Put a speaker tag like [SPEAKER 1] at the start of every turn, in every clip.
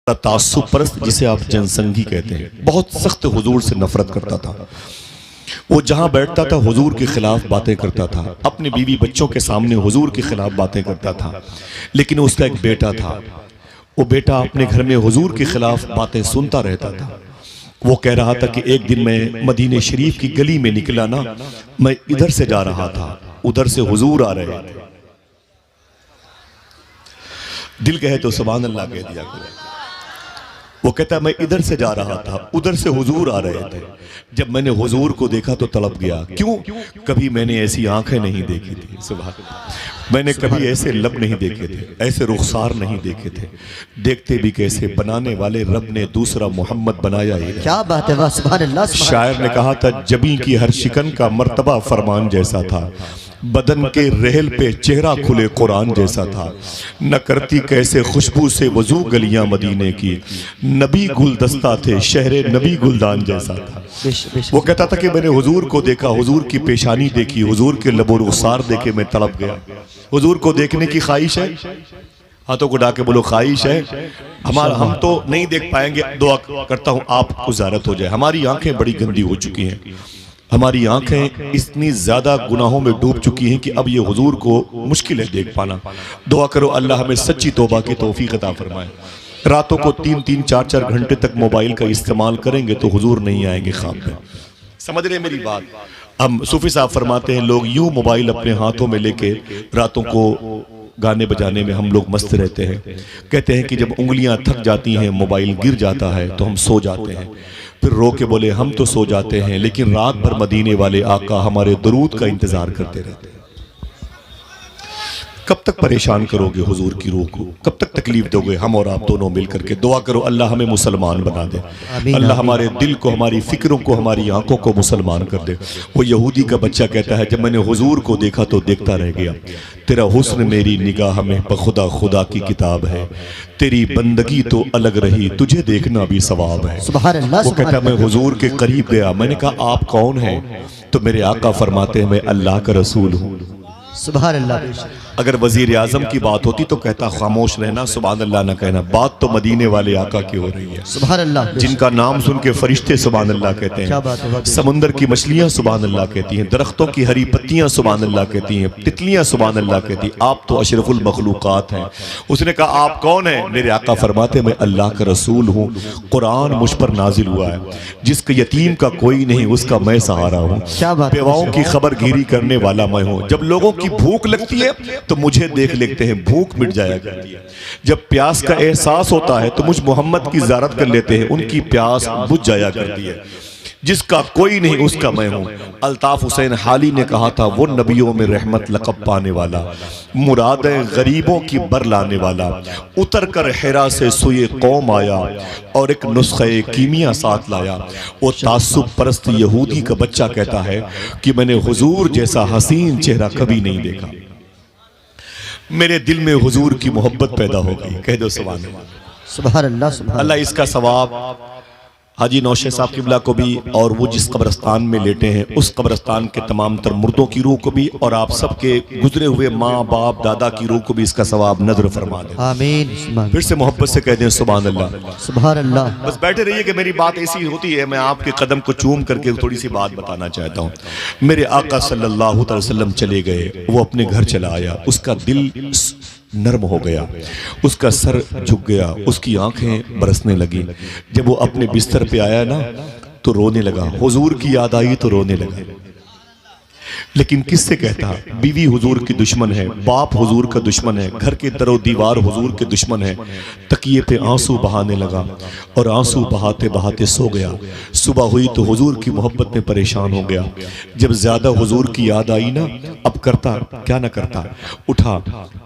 [SPEAKER 1] तासुब परस्त, जिसे आप जनसंगी कहते हैं, बहुत सख्त हुजूर से नफरत करता था। वो जहां बैठता था हुजूर के खिलाफ बातें करता था, अपने बीवी बच्चों के सामने हुजूर के खिलाफ बातें करता था। लेकिन उसका एक बेटा था, वो बेटा अपने घर में हुजूर के खिलाफ बातें सुनता रहता था। वो कह रहा था कि एक दिन मैं मदीने शरीफ की गली में निकला ना, मैं इधर से जा रहा था, उधर से हुजूर आ रहे थे। दिल कहे तो सुभान अल्लाह कह दिया करो। वो कहता है मैं इधर से जा रहा था, उधर से हुजूर आ रहे थे। जब मैंने हुजूर को देखा तो तड़प गया। क्यों? कभी मैंने ऐसी आंखें नहीं देखी थी, सुभान अल्लाह। मैंने कभी ऐसे लब नहीं देखे थे, ऐसे रुखसार नहीं देखे थे। देखते भी कैसे, बनाने वाले रब ने दूसरा मोहम्मद बनाया ही।
[SPEAKER 2] क्या बात है, सुभान अल्लाह।
[SPEAKER 1] शायर ने कहा था जबी की हर शिकन का मर्तबा फरमान जैसा था, बदन के रहल पे चेहरा खुले कुरान जैसा था। न करती कैसे खुशबू से वजू गलियां मदीने की, नबी गुलदस्ता थे शहरे नबी गुलदान जैसा था। वो कहता था कि मैंने हुजूर को देखा, हुजूर की पेशानी देखी, हुजूर के लबो रुखसार देखे मैं तड़प गया। हुजूर को देखने की ख्वाहिश है? हाथों को डाके बोलो ख्वाहिश है। हम तो नहीं देख पाएंगे, दुआ करता हूँ आपको ज़ियारत हो जाए। हमारी आंखें बड़ी गंदी हो चुकी हैं, हमारी आंखें इतनी ज्यादा गुनाहों में डूब चुकी हैं कि अब ये हुजूर को मुश्किल है देख पाना। दुआ करो अल्लाह हमें सच्ची तौबा की तौफीक अता फरमाए। रातों को 3-3, 4-4 घंटे तक मोबाइल का इस्तेमाल करेंगे तो हुजूर नहीं आएंगे ख्वाब में। समझ रहे मेरी बात? हम सूफी साहब फरमाते हैं लोग यूं मोबाइल अपने हाथों में लेके रातों को गाने बजाने में हम लोग मस्त रहते हैं। कहते हैं कि जब उंगलियां थक जाती हैं, मोबाइल गिर जाता है तो हम सो जाते हैं। फिर रो के बोले हम तो सो जाते हैं, लेकिन रात भर मदीने वाले आका हमारे दुरूद का इंतजार करते रहते हैं। कब तक परेशान करोगे हुजूर की रूह को? कब तक तकलीफ दोगे? हम और आप दोनों मिलकर के दुआ करो अल्लाह हमें मुसलमान बना दे। अल्लाह हमारे दिल को, हमारी फिक्रों को, हमारी आंखों को मुसलमान कर दे। वो यहूदी का बच्चा कहता है जब मैंने हुजूर को देखा तो देखता रह गया। तेरा हुस्न मेरी निगाह में बखुदा खुदा की किताब है, तेरी बंदगी तो अलग रही, तुझे देखना भी सवाब है। वो कहता मैं हुजूर के करीब गया, मैंने कहा आप कौन हैं? तो मेरे आका फरमाते हैं मैं अल्लाह का रसूल हूँ।
[SPEAKER 2] सुभान अल्लाह।
[SPEAKER 1] अगर वजीर आजम की बात होती तो कहता खामोश रहना, सुभान अल्लाह ना कहना। बात तो मदीने वाले आका की हो रही है,
[SPEAKER 2] सुभान अल्लाह,
[SPEAKER 1] जिनका नाम सुन के फरिश्ते सुभान अल्लाह कहते हैं, समुंदर की मछलियां सुभान अल्लाह कहती हैं, दरख्तों की हरी पत्तियां सुभान अल्लाह कहती हैं, तितलियां सुभान अल्लाह कहती हैं। आप तो अशरफुल मखलूकात हैं। उसने कहा आप कौन है? मेरे आका फरमाते मैं अल्लाह का रसूल हूँ, कुरान मुझ पर नाजिल हुआ है, जिसके यतीम का कोई नहीं उसका मैं सहारा हूँ, बेवाओं की खबर गिरी करने वाला मैं हूँ। जब लोगों की भूख लगती है तो मुझे देख लेते हैं, भूख मिट जाया करती है। जब प्यास का एहसास होता है तो मुझ मोहम्मद की ज़ियारत कर लेते हैं, उनकी प्यास बुझ जाया करती है। जिसका कोई नहीं उसका मैं हूं। अल्ताफ हुसैन हाली ने कहा था वो नबियों में रहमत लक़ब पाने वाला, मुरादें गरीबों की बर लाने वाला, उतर कर हिरा से सुए कौम आया और एक नुस्खे कीमिया साथ लाया। वो तासुब परस्त यहूदी का बच्चा कहता है कि मैंने हुजूर जैसा हसीन चेहरा कभी नहीं देखा। मेरे दिल में हुजूर की मोहब्बत पैदा हो गई। कह दो सुभान अल्लाह।
[SPEAKER 2] सुभान अल्लाह।
[SPEAKER 1] अल्लाह इसका सवाब हाजी नौशे साहब किबला को भी, और वो जिस कब्रस्तान में लेटे हैं उस कब्रस्तान के तमाम तर मुर्दों की रूह को भी, और आप सबके गुजरे हुए माँ बाप दादा की रूह को भी इसका सवाब नजर फरमा दे।
[SPEAKER 2] आमीन।
[SPEAKER 1] फिर से मोहब्बत से कह दें सुभान अल्लाह।
[SPEAKER 2] सुभान अल्लाह।
[SPEAKER 1] बस बैठे रहिए कि मेरी बात ऐसी होती है, मैं आपके कदम को चूम करके थोड़ी सी बात बताना चाहता हूँ। मेरे आका सल्लल्लाहु अलैहि वसल्लम चले गए, वो अपने घर चला आया, उसका दिल नर्म हो गया, उसका सर झुक गया, उसकी आंखें बरसने लगी। जब वो अपने बिस्तर पे आया ना तो रोने लगा। हुजूर की याद आई तो रोने लगा। लेकिन किससे कहता? बीवी हुजूर की दुश्मन है, बाप हुजूर का दुश्मन है, घर के दरो दीवार हुजूर के दुश्मन है। तकिए पे आंसू बहाने लगा और आंसू बहाते बहाते सो गया। सुबह हुई तो हुजूर की मोहब्बत में परेशान हो गया। जब ज्यादा हुजूर की याद आई ना, अब करता क्या ना करता, उठा।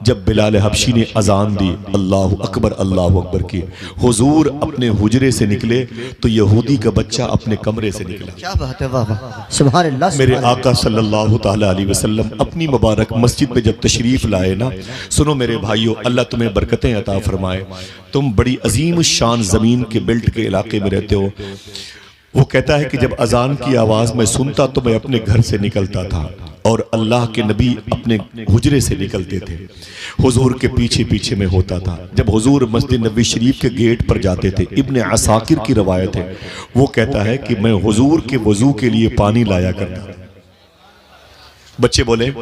[SPEAKER 1] जब बिलाल हबशी ने अजान दी अल्लाहु अकबर की, हुजूर अपने हुजरे से निकले तो यहूदी का बच्चा अपने कमरे से निकला।
[SPEAKER 2] क्या बात है, वाह वाह, सुभान अल्लाह।
[SPEAKER 1] मेरे आका सल्लल्लाहु ताला अलैहि वसल्लम अपनी मुबारक मस्जिद में जब तशरीफ लाए ना, सुनो मेरे भाइयों, अल्लाह तुम्हें बरकतें अता फरमाए। तुम बड़ी अजीम शान जमीन के बेल्ट के इलाके में रहते हो। वो कहता है कि जब अजान की आवाज में सुनता तो मैं अपने घर से निकलता था और अल्लाह के नबी अपने हुजरे से निकलते थे, हुजूर के पीछे पीछे में होता था। जब हुजूर मस्जिद नबी शरीफ के गेट पर जाते थे, इब्ने असाकिर की रवायत है, वो कहता है कि मैं हुजूर के वजू के लिए पानी लाया करता था। बच्चे बोले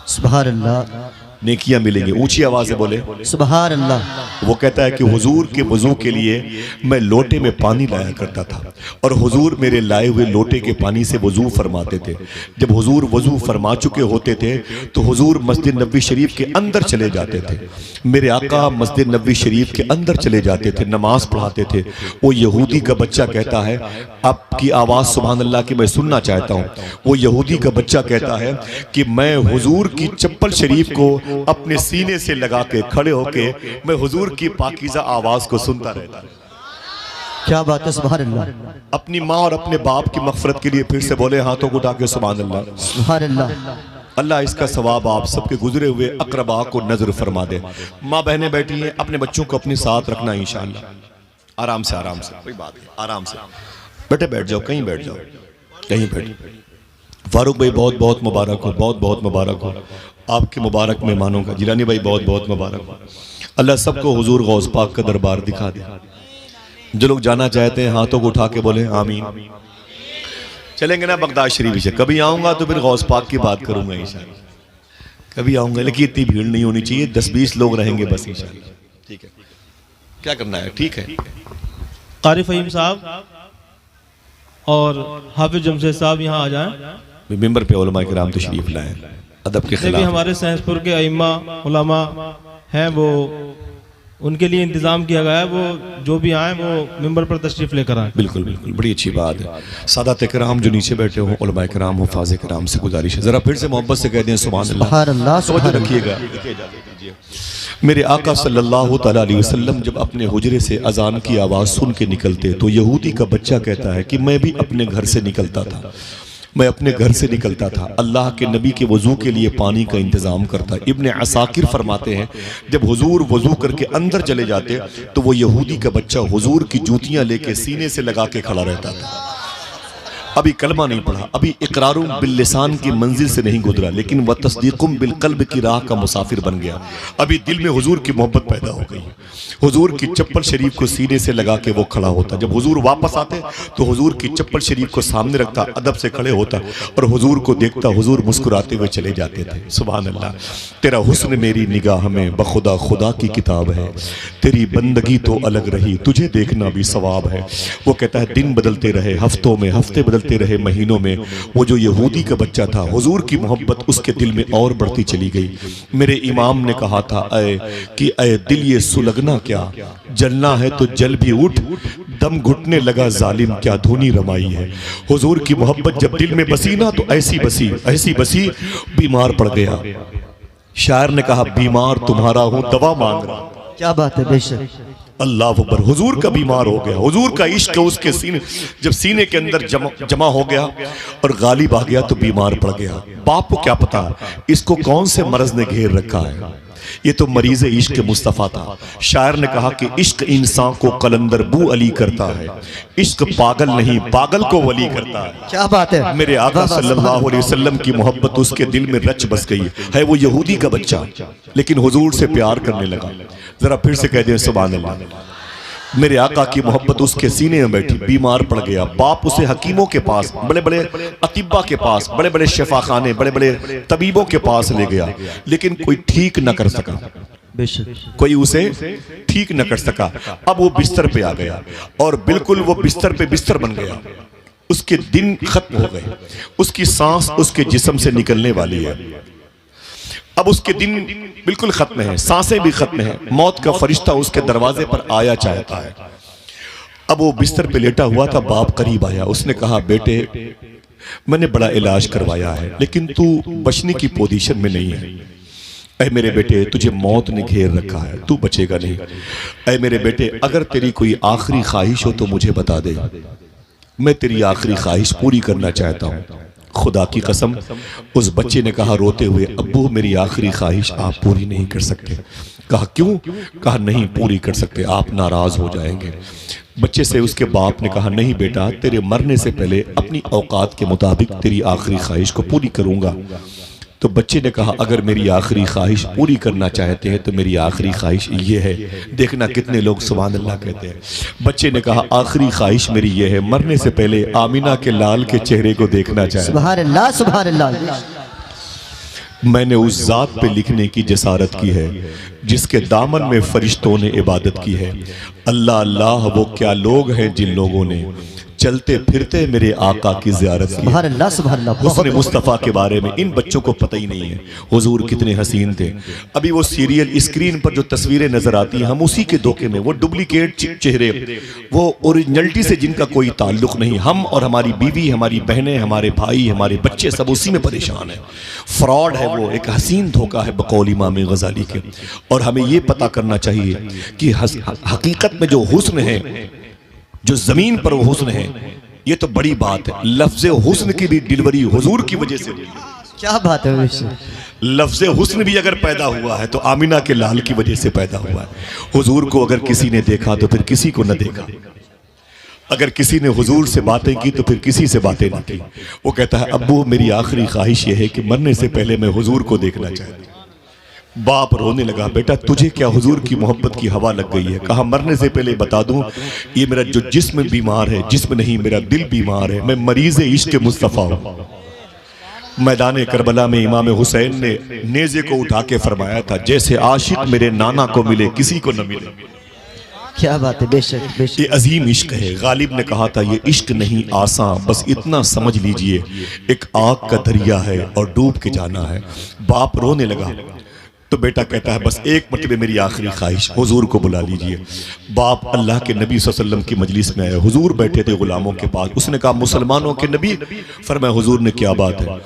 [SPEAKER 2] सुभान अल्लाह,
[SPEAKER 1] नेकियां मिलेंगी। ऊंची आवाज से बोले
[SPEAKER 2] सुभान अल्लाह।
[SPEAKER 1] वो कहता है कि हुजूर के वजू के लिए मैं लोटे में पानी लाया करता था और हुजूर मेरे लाए हुए लोटे के पानी से वजू फरमाते थे। जब हुजूर वजू फरमा चुके होते थे तो हुजूर मस्जिद नबी शरीफ के अंदर चले जाते थे। मेरे आका मस्जिद नबी शरीफ के अंदर चले जाते थे, नमाज पढ़ाते थे। वो यहूदी का बच्चा कहता है, आपकी आवाज सुभान अल्लाह की मैं सुनना चाहता हूँ। वो यहूदी का बच्चा कहता है कि मैं हुजूर की चप्पल शरीफ को अपने सीने से लगा के खड़े होके मैं हुजूर की पाकीज़ा आवाज को सुनता रहता।
[SPEAKER 2] क्या बात है, सुभान अल्लाह।
[SPEAKER 1] अपनी माँ और अपने बाप की मगफरत के लिए फिर से बोले हाथों को उठा के सुभान अल्लाह।
[SPEAKER 2] सुभान अल्लाह।
[SPEAKER 1] अल्लाह इसका सवाब आप सबके गुजरे हुए अकरबा को नजर फरमा दे। माँ बहनें बैठी हैं, अपने बच्चों को अपने साथ रखना इंशाअल्लाह। आराम से कोई बात नहीं, आराम से बेटे बैठ जाओ, कहीं बैठ जाओ, कहीं बैठ। फारूक भाई बहुत बहुत मुबारक हो, बहुत बहुत मुबारक हो आपके मुबारक मेहमानों का। जिलानी भाई बहुत बहुत मुबारक हो। अल्लाह सबको हुजूर गौस पाक का दरबार दिखा दे। जो लोग जाना चाहते हैं हाथों को उठा के बोले आमीन। चलेंगे ना बगदाद शरीफ से, कभी आऊंगा तो फिर गौस पाक की बात करूंगा इंशाअल्लाह। कभी आऊंगा, लेकिन इतनी भीड़ नहीं होनी चाहिए, 10-20 लोग रहेंगे बस इंशाअल्लाह। ठीक है, क्या करना है? ठीक है।
[SPEAKER 3] कारी फहीम साहब और हाफिज जमशेद साहब यहाँ आ जाएं।
[SPEAKER 1] मिंबर पे उलमा किराम तशरीफ लाएं अदब के
[SPEAKER 3] भी
[SPEAKER 1] खिलाफ।
[SPEAKER 3] हमारे सैंसपुर के अइम्मा उलमा हैं, वो उनके लिए इंतजाम किया गया है। वो जो भी आए वो मिंबर पर तशरीफ लेकर आए।
[SPEAKER 1] बिल्कुल बिल्कुल, बड़ी अच्छी बात है। सादात किराम जो नीचे बैठे हो, उलमा किराम हुफाज किराम से गुजारिश है, जरा फिर से मोहब्बत से कह दें सुभान अल्लाह।
[SPEAKER 2] सुभान अल्लाह।
[SPEAKER 1] तवज्जो रखिएगा। मेरे आका सल्लल्लाहु तआला अलैहि वसल्लम जब अपने हुजरे से अजान की आवाज़ सुन के निकलते तो यहूदी का बच्चा कहता है कि मैं भी अपने घर से निकलता था, मैं अपने घर से निकलता था, अल्लाह के नबी के वजू के लिए पानी का इंतज़ाम करता। इब्ने असाकिर फरमाते हैं जब हुजूर वजू करके अंदर चले जाते तो वो यहूदी का बच्चा हुजूर की जूतियां लेके सीने से लगा के खड़ा रहता था। अभी कलमा नहीं पढ़ा, अभी इकरारुम बिल लिसान की मंजिल से नहीं गुजरा, लेकिन वह तस्दीकुम बिल कल्ब की राह का मुसाफिर बन गया। अभी दिल में हुजूर की मोहब्बत पैदा हो गई। हुजूर की चप्पल शरीफ को सीने से लगा के वो खड़ा होता। जब हुजूर वापस आते तो हुजूर की चप्पल शरीफ को सामने रखता, अदब से खड़े होता और हुजूर को देखता। हुजूर मुस्कुराते हुए चले जाते थे। सुभान अल्लाह। तेरा हुस्न मेरी निगाह में बखुदा खुदा की किताब है, तेरी बंदगी तो अलग रही, तुझे देखना भी सवाब है। वो कहता है दिन बदलते रहे हफ्तों में, हफ्ते बदलते रहे महीनों में। वो जो यहूदी का बच्चा था, हुजूर की मोहब्बत उसके दिल में और बढ़ती चली गई। मेरे इमाम ने कहा था ऐ दिल ये सुलगना क्या, जलना है तो जल भी उठ, दम घुटने लगा जालिम क्या धुनी रमाई है। हुजूर की मोहब्बत जब दिल में बसी ना तो ऐसी बसी बीमार पड़ गया। शायर ने कहा बीमार तुम्हारा हूं दवा मांग रहा।
[SPEAKER 2] क्या बात है, बेशक।
[SPEAKER 1] अल्लाह अकबर। हुजूर का बीमार हो गया, हुजूर का इश्क उसके सीने, जब सीने के अंदर जमा हो गया और गालिब आ गया तो बीमार पड़ गया। बाप को क्या पता इसको कौन से मर्ज ने घेर रखा है, ये तो मरीज इश्क मुस्तफ़ा था। शायर ने कहा कि इश्क इंसान को कलंदर बू अली करता है, इश्क पागल नहीं पागल को वली करता है।
[SPEAKER 2] क्या बात है।
[SPEAKER 1] मेरे आका सल्लल्लाहु अलैहि वसल्लम की मोहब्बत उसके दिल में रच बस गई है। वो यहूदी का बच्चा लेकिन हुजूर से प्यार करने लगा। जरा फिर से कह दें सुभान अल्लाह। मेरे आका की मोहब्बत उसके सीने में बैठी, बीमार पड़ गया। बाप उसे हकीमों के पास, बड़े बड़े अतिब्बा के पास, बड़े बड़े शफाखाने, बड़े बड़े तबीबों के पास ले गया, लेकिन कोई ठीक न कर सका,
[SPEAKER 2] बेशक
[SPEAKER 1] कोई उसे ठीक न कर सका। अब वो बिस्तर पे आ गया और बिल्कुल वो बिस्तर पे बिस्तर बन गया। उसके दिन खत्म हो गए, उसकी सांस उसके जिस्म से निकलने वाली है। अब उसके दिन बिल्कुल खत्म है, सांसें भी खत्म है। मौत का फरिश्ता उसके दरवाजे पर आया चाहता है। अब वो बिस्तर पे लेटा हुआ था, बाप करीब आया, उसने कहा बेटे मैंने बड़ा इलाज करवाया है लेकिन तू बचने की पोजीशन में नहीं है। ऐ मेरे बेटे तुझे मौत ने घेर रखा है, तू बचेगा नहीं। ऐ मेरे बेटे अगर तेरी कोई आखिरी ख्वाहिश हो तो मुझे बता दे, मैं तेरी आखिरी ख्वाहिश पूरी करना चाहता हूँ। खुदा की कसम, उस बच्चे ने कहा रोते हुए अब्बू मेरी आखिरी ख्वाहिश आप पूरी नहीं कर सकते। कहा क्यों? कहा नहीं पूरी कर सकते, आप नाराज हो जाएंगे। बच्चे से उसके बाप ने कहा, नहीं बेटा, तेरे मरने से पहले अपनी औकात के मुताबिक तेरी आखिरी ख्वाहिश को पूरी करूंगा। तो बच्चे ने कहा, अगर मेरी आखिरी ख्वाहिश पूरी करना चाहते हैं तो मेरी आखिरी ख्वाहिश ये है। देखना कितने लोग सुभान अल्लाह कहते हैं। बच्चे ने कहा, आखिरी ख्वाहिश मेरी ये है, मरने से पहले आमिना के लाल के चेहरे को देखना चाहता।
[SPEAKER 2] सुभान अल्लाह, सुभान अल्लाह।
[SPEAKER 1] मैंने उस जात पे लिखने की जसारत की है जिसके दामन में फरिश्तों ने इबादत की है। अल्लाह अल्लाह, वो क्या लोग हैं जिन लोगों ने चलते फिरते मेरे आका की ज़ियारत की।
[SPEAKER 2] सुभान अल्लाह, सुभान अल्लाह।
[SPEAKER 1] हुस्न मुस्तफ़ा के बारे में इन बच्चों को पता ही नहीं है, हुजूर कितने हसीन थे। अभी वो सीरियल स्क्रीन पर जो तस्वीरें नजर आती हैं, हम उसी के धोखे में, वो डुप्लीकेट चेहरे, वो ओरिजिनलिटी से जिनका कोई ताल्लुक नहीं। हम और हमारी बीवी, हमारी बहनें, हमारे भाई, हमारे बच्चे सब उसी में परेशान हैं। फ्रॉड है वो, एक हसीन धोखा है बकौल इमाम गजाली के। और हमें ये पता करना चाहिए कि हकीकत में जो हुस्न है, जो जमीन पर वो हुस्न है, ये तो बड़ी बात है। लफ्ज़ हुस्न की भी डिलीवरी हुजूर की वजह से हुई।
[SPEAKER 2] क्या बात है बेशक।
[SPEAKER 1] लफ्ज़ हुस्न भी अगर पैदा हुआ है तो आमिना के लाल की वजह से पैदा हुआ है। हुजूर को अगर किसी ने देखा तो फिर किसी को न देखा, अगर किसी ने हुजूर से बातें की तो फिर किसी से बातें न की। वो कहता है, अब्बू मेरी आखिरी ख्वाहिश ये है कि मरने से पहले मैं हुजूर को देखना चाहता हूं। बाप रोने लगा, बेटा तुझे क्या हुजूर की मोहब्बत की हवा लग गई है? कहा, मरने से पहले बता दूं, ये मेरा जो जिस्म बीमार है, जिस्म नहीं मेरा दिल बीमार है, मैं मरीज इश्क मुस्तफ़ा हूं। मैदान करबला में इमाम हुसैन ने नेज़े को उठा के फरमाया था, जैसे आशिक मेरे नाना को मिले किसी को न मिले।
[SPEAKER 2] क्या बात है बेशक, बेशक।
[SPEAKER 1] ये अजीम इश्क है। गालिब ने कहा था, ये इश्क नहीं आसान, बस इतना समझ लीजिए, एक आग का दरिया है और डूब के जाना है। बाप रोने लगा तो बेटा कहता है, बस एक मरतबे मेरी आखिरी ख्वाहिश, हुजूर को बुला लीजिए। बाप अल्लाह के नबी सल्लल्लाहु अलैहि वसल्लम की मजलिस में आए। हुजूर बैठे थे गुलामों के पास। उसने कहा, मुसलमानों के नबी। फरमाया, हुजूर ने, क्या बात है?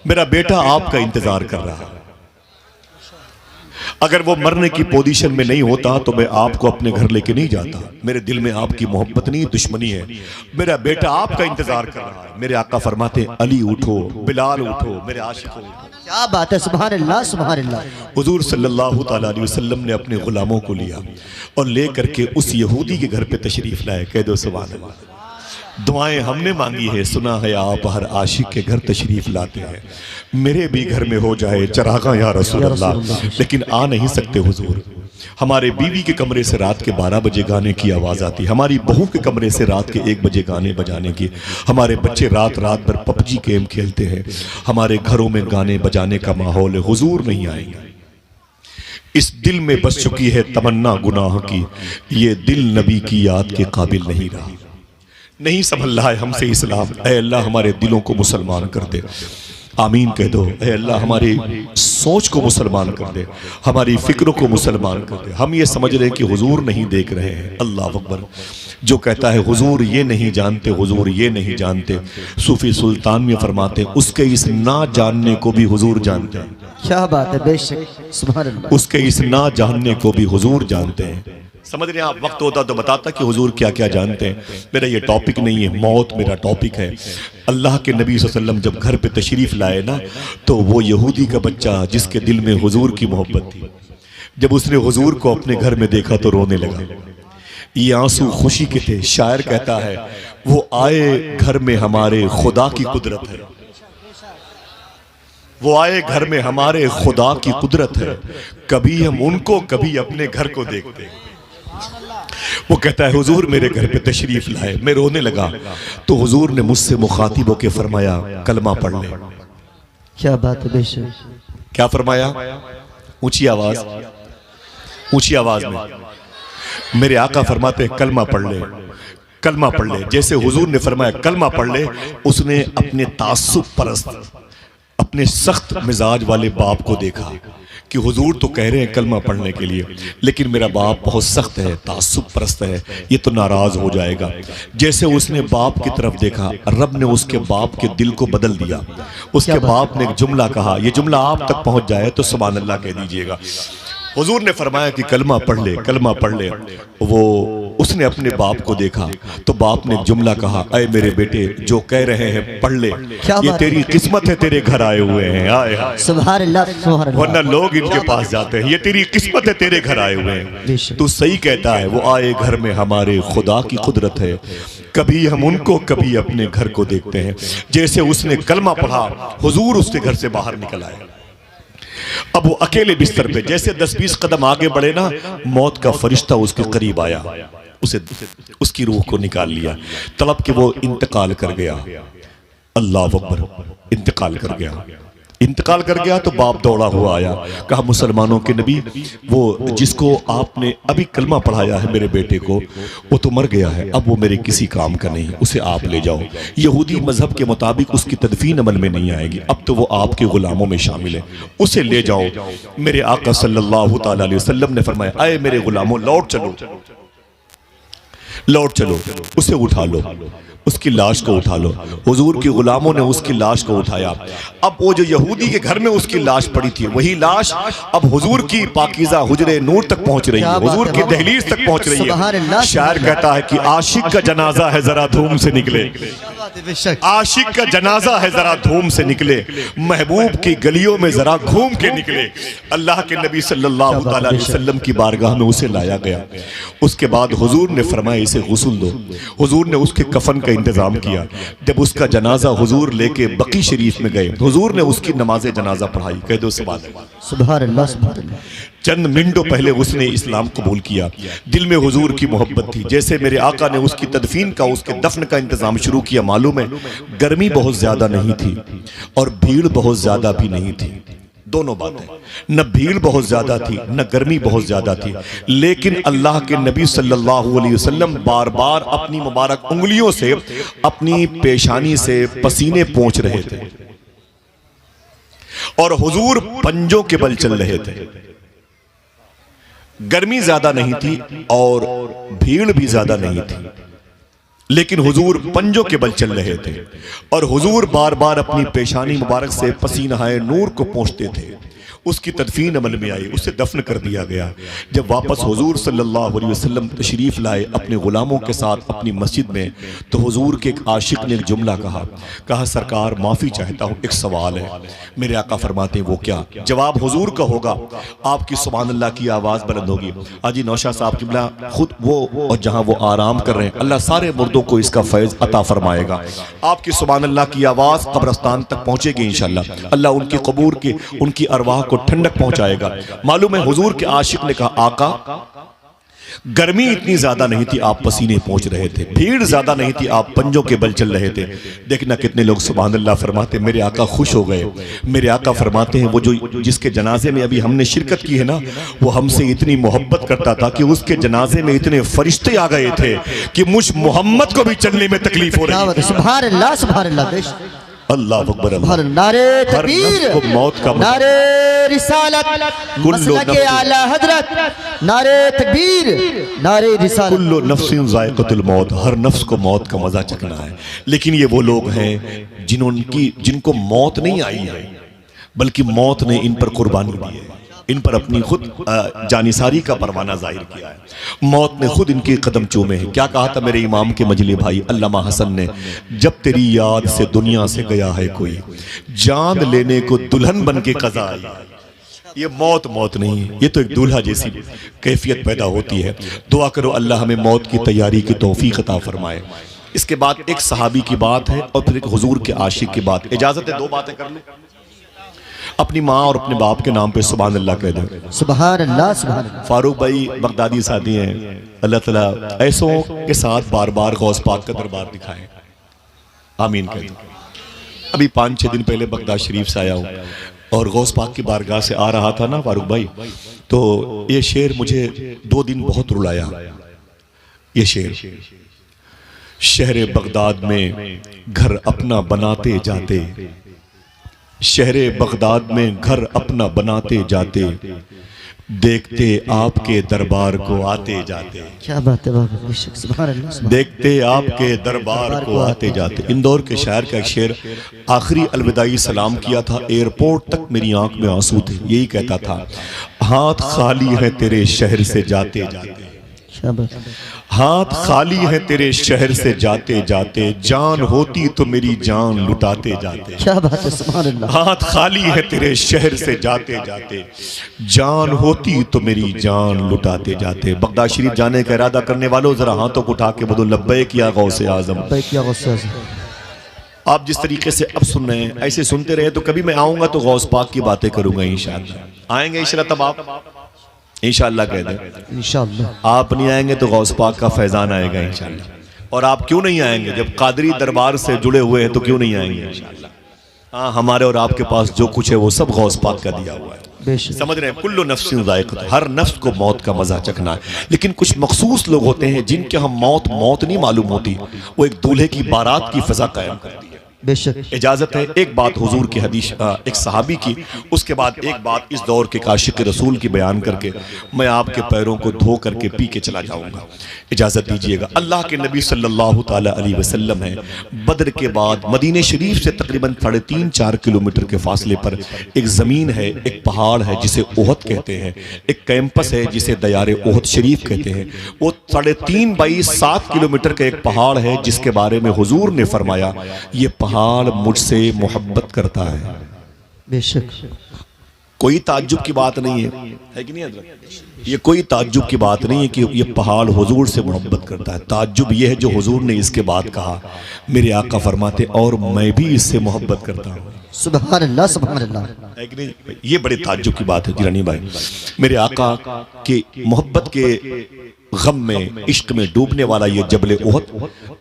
[SPEAKER 1] मेरा बेटा आपका इंतजार कर रहा है। अगर वो मरने की पोजीशन में नहीं होता तो मैं आपको अपने घर लेके नहीं जाता। मेरे दिल में आपकी मोहब्बत नहीं, दुश्मनी है। मेरा बेटा आपका इंतजार कर रहा है। मेरे आका फरमाते, अली उठो, बिलाल उठो, मेरे आशिकों उठो।
[SPEAKER 2] क्या बात है, सुभान अल्लाह, सुभान अल्लाह।
[SPEAKER 1] हुजूर सल्लल्लाहु ताला अलैहि वसल्लम ने अपने गुलामों को लिया और ले करके उस यहूदी के घर पे तशरीफ लाए। कह दो सुभान अल्लाह। दुआएं हमने मांगी है, सुना है आप हर आशिक के घर तशरीफ लाते हैं। मेरे भी घर में हो जाए चरागा या रसूल अल्लाह, लेकिन आ नहीं सकते हुजूर। हमारे बीवी के कमरे से रात के 12 बजे गाने की आवाज़ आती, हमारी बहू के कमरे से रात के 1 बजे गाने बजाने की। हमारे बच्चे रात रात भर पबजी गेम खेलते हैं। हमारे घरों में गाने बजाने का माहौल है, हुजूर नहीं आएंगे। इस दिल में बस चुकी है तमन्ना गुनाह की, ये दिल नबी की याद के काबिल नहीं रहा। नहीं संभल रहा है हमसे इस्लाम। ऐ अल्लाह हमारे दिलों को मुसलमान कर दे। आमीन कह दो। ऐ अल्लाह हमारी सोच को मुसलमान कर दे, हमारी फिक्रों को मुसलमान कर दे। हम ये समझ रहे हैं कि हुजूर नहीं देख रहे हैं। अल्लाह अकबर। जो कहता है हुजूर ये नहीं जानते, हुजूर ये नहीं जानते, सूफी सुल्तान में फरमाते हैं, उसके इस ना जानने को भी हुजूर जानते हैं।
[SPEAKER 2] क्या बात है बेशक, सुभान अल्लाह।
[SPEAKER 1] उसके इस ना जानने को भी हुजूर जानते हैं। समझ रहे हैं आप? वक्त होता तो बताता कि हुजूर क्या क्या जानते हैं। मेरा ये टॉपिक नहीं है, मौत मेरा टॉपिक है। अल्लाह के नबी सल्लल्लाहु अलैहि वसल्लम जब घर पे तशरीफ लाए ना, तो वो यहूदी का बच्चा जिसके दिल में हुजूर की मोहब्बत थी, जब उसने हुजूर को अपने घर में देखा तो रोने लगा। ये आंसू खुशी के थे। शायर कहता है, वो आए घर में हमारे खुदा की कुदरत है, वो आए घर में हमारे खुदा की कुदरत है, कभी हम उनको कभी अपने घर को देखते हैं। वो कहता है, हुजूर मेरे घर पे तशरीफ लाए, मैं रोने लगा तो हुजूर ने मुझसे मुखातिब होकर फरमाया, कलमा पढ़ ले।
[SPEAKER 2] क्या बात है बेशक।
[SPEAKER 1] क्या फरमाया? ऊंची आवाज, ऊंची आवाज में मेरे आका फरमाते हैं, कलमा पढ़ ले, कलमा पढ़ ले। जैसे हुजूर ने फरमाया कलमा पढ़ ले, उसने अपने तासुब परस्त, अपने सख्त मिजाज वाले बाप को देखा कि हुजूर तो कह रहे हैं कलमा पढ़ने के लिए, लेकिन मेरा बाप बहुत सख्त है, तासुब परस्त है, ये तो नाराज हो जाएगा। जैसे उसने बाप की तरफ देखा, रब ने उसके बाप के दिल को बदल दिया। उसके बाप ने एक जुमला कहा, ये जुमला आप तक पहुंच जाए तो सुभान अल्लाह कह दीजिएगा। हुजूर ने फरमाया कि कलमा पढ़ ले, कलमा पढ़ ले। वो उसने अपने बाप को देखा तो बाप ने एक जुमला कहा, अय मेरे बेटे जो कह रहे हैं पढ़ ले,
[SPEAKER 2] क्या
[SPEAKER 1] ये
[SPEAKER 2] बात
[SPEAKER 1] तेरी किस्मत है, तेरे घर आए हुए हैं। आए हाय,
[SPEAKER 2] सुभान अल्लाह सुभान अल्लाह।
[SPEAKER 1] वरना लोग इनके पास जाते हैं, ये तेरी किस्मत है, तेरे घर आए हुए हैं।
[SPEAKER 2] बेशक।
[SPEAKER 1] तू सही कहता है, वो आए घर में हमारे खुदा की कुदरत है, कभी हम उनको कभी अपने घर को देखते हैं। जैसे उसने कलमा पढ़ा, हुजूर उसके घर से बाहर निकल आए। अब वो अकेले बिस्तर पे, जैसे 10-20 कदम आगे बढ़े ना, मौत का फरिश्ता उसके करीब आया, उसे उसकी रूह को निकाल लिया, तड़प के वो इंतकाल कर गया। अल्लाह अकबर, इंतकाल कर गया। इंतकाल कर गया तो बाप दौड़ा हुआ आया, कहा मुसलमानों के नबी, वो जिसको आपने अभी कलमा पढ़ाया है मेरे बेटे को, वो तो मर गया है, अब वो मेरे किसी काम का नहीं, उसे आप ले जाओ। यहूदी मजहब के मुताबिक उसकी तदफीन अमल में नहीं आएगी, अब तो वो आपके गुलामों में शामिल है, उसे ले जाओ। मेरे आका सल्लल्लाहु ताला अलैहि वसल्लम ने फरमाया, अय मेरे गुलामों, लौट चलो, लौट चलो, उसे उठा लो, उसकी लाश को उठा लो। हुजूर के गुलामों ने उसकी लाश को उठाया। अब वो जो यहूदी के घर में उसकी लाश पड़ी थी, वही लाश अब हुजूर की पाकीज़ा हुजरे नूर तक पहुंच रही है, हुजूर की दहलीज तक पहुंच रही है। शायर कहता है कि आशिक का जनाजा है, जरा धूम से निकले, आशिक का जनाजा है, जरा धूम से निकले, महबूब की गलियों में जरा घूम के निकले। अल्लाह के नबी सल्लल्लाहु अलैहि वसल्लम की बारगाह में उसे लाया गया। उसके बाद हुजूर ने फरमाया, इसे गुस्ल दो। हुजूर ने उसके कफन का इंतजाम किया। जब उसका जनाजा हुजूर लेके बकी शरीफ में गए, हुजूर ने उसकी नमाज जनाजा पढ़ाई। कह दो सुभान
[SPEAKER 2] अल्लाह, सुभान अल्लाह।
[SPEAKER 1] चंद मिनटों पहले उसने इस्लाम कबूल किया, दिल में हुजूर की मोहब्बत थी। जैसे मेरे आका ने उसकी तदफीन का, उसके दफन का इंतजाम शुरू किया, मालूम है गर्मी बहुत ज्यादा नहीं थी और भीड़ बहुत ज्यादा भी नहीं थी, दोनों बातें, न भीड़ बहुत ज्यादा थी न गर्मी बहुत ज्यादा थी, लेकिन अल्लाह के नबी सल्लल्लाहु अलैहि वसल्लम बार बार अपनी मुबारक उंगलियों से अपनी पेशानी से पसीने पोंछ रहे थे और हुजूर पंजों के बल चल रहे थे। गर्मी ज्यादा नहीं थी और भीड़ भी ज्यादा नहीं थी, लेकिन हुजूर पंजों के बल चल रहे थे और हुजूर बार बार अपनी पेशानी मुबारक से पसीना नूर को पोंछते थे। उसकी तदफीन अमल में आई, उसे दफन कर दिया गया। जब वापस हुजूर सल्लल्लाहु अलैहि वसल्लम तशरीफ लाए अपने गुलामों के साथ अपनी मस्जिद में, तो हुजूर के एक आशिक ने एक जुमला कहा सरकार माफी चाहता हूँ, एक सवाल है। मेरे आका फरमाते हैं वो क्या? जवाब हुजूर का होगा, आपकी सुभान अल्लाह की आवाज बुलंद होगी। हाजी नौशाद साहब किबला खुद वो और जहाँ वो आराम कर रहे हैं, अल्लाह सारे मुर्दों को इसका फैज अता फरमाएगा। आपकी सुभान अल्लाह की आवाज कब्रस्तान तक पहुंचेगी इंशाअल्लाह। अल्लाह उनकी कबूर की, उनकी अरवाह को ठंडक पहुंचाएगा। मालूम है हुजूर के आशिक ने कहा आका गर्मी इतनी ज्यादा नहीं थी, आप पसीने पहुंच रहे थे, भीड़ ज्यादा नहीं थी, आप पंजों के बल चल रहे थे। देखना कितने लोग सुभान अल्लाह फरमाते, मेरे आका खुश हो गए। मेरे आका फरमाते हैं वो जो जिसके जनाजे में अभी हमने शिरकत की है ना, वो हमसे इतनी मोहब्बत करता था कि उसके जनाजे में इतने फरिश्ते आ गए थे कि मुझ मोहम्मद को भी चलने में तकलीफ हो रही है।
[SPEAKER 2] सुभान अल्लाह, सुभान अल्लाह,
[SPEAKER 1] अल्लाह अकबर।
[SPEAKER 2] नारे तकबीर,
[SPEAKER 1] को मौत का
[SPEAKER 2] नारे रिसालत, मसलके आला हजरत, नारे तकबीर, नारे रिसालत।
[SPEAKER 1] कुल्लु नफ्सिन ज़ाइक़तुल मौत, हर नफ्स को मौत का मजा चखना है। लेकिन ये वो लोग हैं जिनको मौत नहीं आई है, बल्कि मौत ने इन पर कुर्बानी दी है, इन पर अपनी खुद जानिसारी का परवाना जाहिर किया है। मौत ने खुद इनके कदम चूमे हैं। क्या कहा था मेरे इमाम के मजली भाई अल्लामा हसन ने, जब तेरी याद से दुनिया से गया है कोई, जान लेने को दुल्हन बन के कज़ा आई। ये मौत नहीं है, ये तो एक दूल्हा जैसी कैफियत पैदा होती है। दुआ करो अल्लाह हमें मौत की तैयारी की तौफीक अता फरमाए। इसके बाद एक सहाबी की बात है और फिर एक हुजूर के आशिक की बात। इजाजत है दो बातें कर लूं? अपनी माँ और अपने बाप के नाम पे सुभान अल्लाह कह दो।
[SPEAKER 2] सुभान अल्लाह, सुभान अल्लाह।
[SPEAKER 1] फारूक भाई बगदादी साथी हैं, अल्लाह ताला ऐसों के साथ बार बार गौस पाक का दरबार दिखाए, आमीन कह दो। अभी 5-6 दिन पहले बगदाद शरीफ से आया हूँ और गौस पाक की बारगाह से आ रहा था ना फारूक भाई, तो ये शेर मुझे 2 दिन बहुत रुलाया। ये शेर, शहर बगदाद में घर अपना बनाते जाते, शहरे बगदाद में घर अपना बनाते जाते, देखते आपके दरबार को आते जाते।
[SPEAKER 2] क्या बात है बाबा, बेशक सुभान अल्लाह।
[SPEAKER 1] देखते आपके दरबार को आते जाते। इंदौर के शायर का एक शेर, आखिरी अलविदाई सलाम किया था, एयरपोर्ट तक मेरी आंख में आंसू थे। यही कहता था, हाथ खाली है तेरे शहर से जाते जाते, हाथ खाली है तेरे शहर से जाते जाते, जान होती तो मेरी जान लुटाते जाते।
[SPEAKER 2] क्या बात है, सुभान अल्लाह।
[SPEAKER 1] हाथ खाली है तेरे शहर से जाते जाते, जान होती तो मेरी जान लुटाते जाते। बगदाद शरीफ जाने का इरादा करने वालों जरा हाथों को उठा के बोलो लब्बैक या गौसे आजम। आप जिस तरीके से अब सुन रहे हैं ऐसे सुनते रहे तो कभी मैं आऊंगा तो गौस पाक की बातें करूंगा इंशाअल्लाह। आएंगे इंशाअल्लाह, तब आप इंशाअल्लाह कह दें।
[SPEAKER 2] इंशाअल्लाह
[SPEAKER 1] आप नहीं आएंगे तो गौस पाक का फैजान आएगा इंशाअल्लाह। और आप क्यों नहीं आएंगे, जब कादरी दरबार से जुड़े हुए हैं तो क्यों नहीं आएंगे इंशाअल्लाह। हाँ, हमारे और आपके पास जो कुछ है वो सब गौस पाक का दिया हुआ है। समझ रहे हैं, कुल्लु नफ्सिन ज़ाइक़तुल, हर नफ्स को मौत का मजा चखना है। लेकिन कुछ मखसूस लोग होते हैं जिनके हम मौत नहीं मालूम होती, वो एक दूल्हे की बारात की फिजा कायम करती है।
[SPEAKER 2] बेशक
[SPEAKER 1] इजाजत है एक बात हुजूर की हदीस, एक सहाबी की, उसके बाद एक बात इस दौर के काशिक रसूल की बयान करके मैं आपके पैरों को धो करके पी के चला जाऊंगा। इजाजत दीजिएगा। अल्लाह के नबी सल्लल्लाहु ताला अलैहि वसल्लम है, बद्र के बाद मदीने शरीफ से तकरीबन 3.5-4 किलोमीटर के फासले पर एक जमीन है, एक पहाड़ है जिसे ओहद कहते हैं, एक कैंपस है जिसे दयारे ओहद शरीफ कहते हैं। वो 3.5 बाई 7 किलोमीटर का एक पहाड़ है जिसके बारे में हुजूर ने फरमाया ये पहाड़ मुझसे मोहब्बत करता है।
[SPEAKER 2] बेशक
[SPEAKER 1] कोई ताज्जुब की बात नहीं है कि नहीं हज़रत? ये कोई ताज्जुब की बात नहीं है कि ये पहाड़ हुजूर से मोहब्बत करता है। ताज्जुब ये है जो हुजूर ने इसके बाद कहा। मेरे आका फरमाते और मैं भी इससे मोहब्बत करता हूँ।
[SPEAKER 2] सुभान अल्लाह, सुभान अल्लाह।
[SPEAKER 1] है कि नहीं? ये बड़े ताज्जुब की बात है जिलानी भाई। मेरे आका के मोहब्बत के गम में, इश्क में डूबने वाला ये जबल ओहद,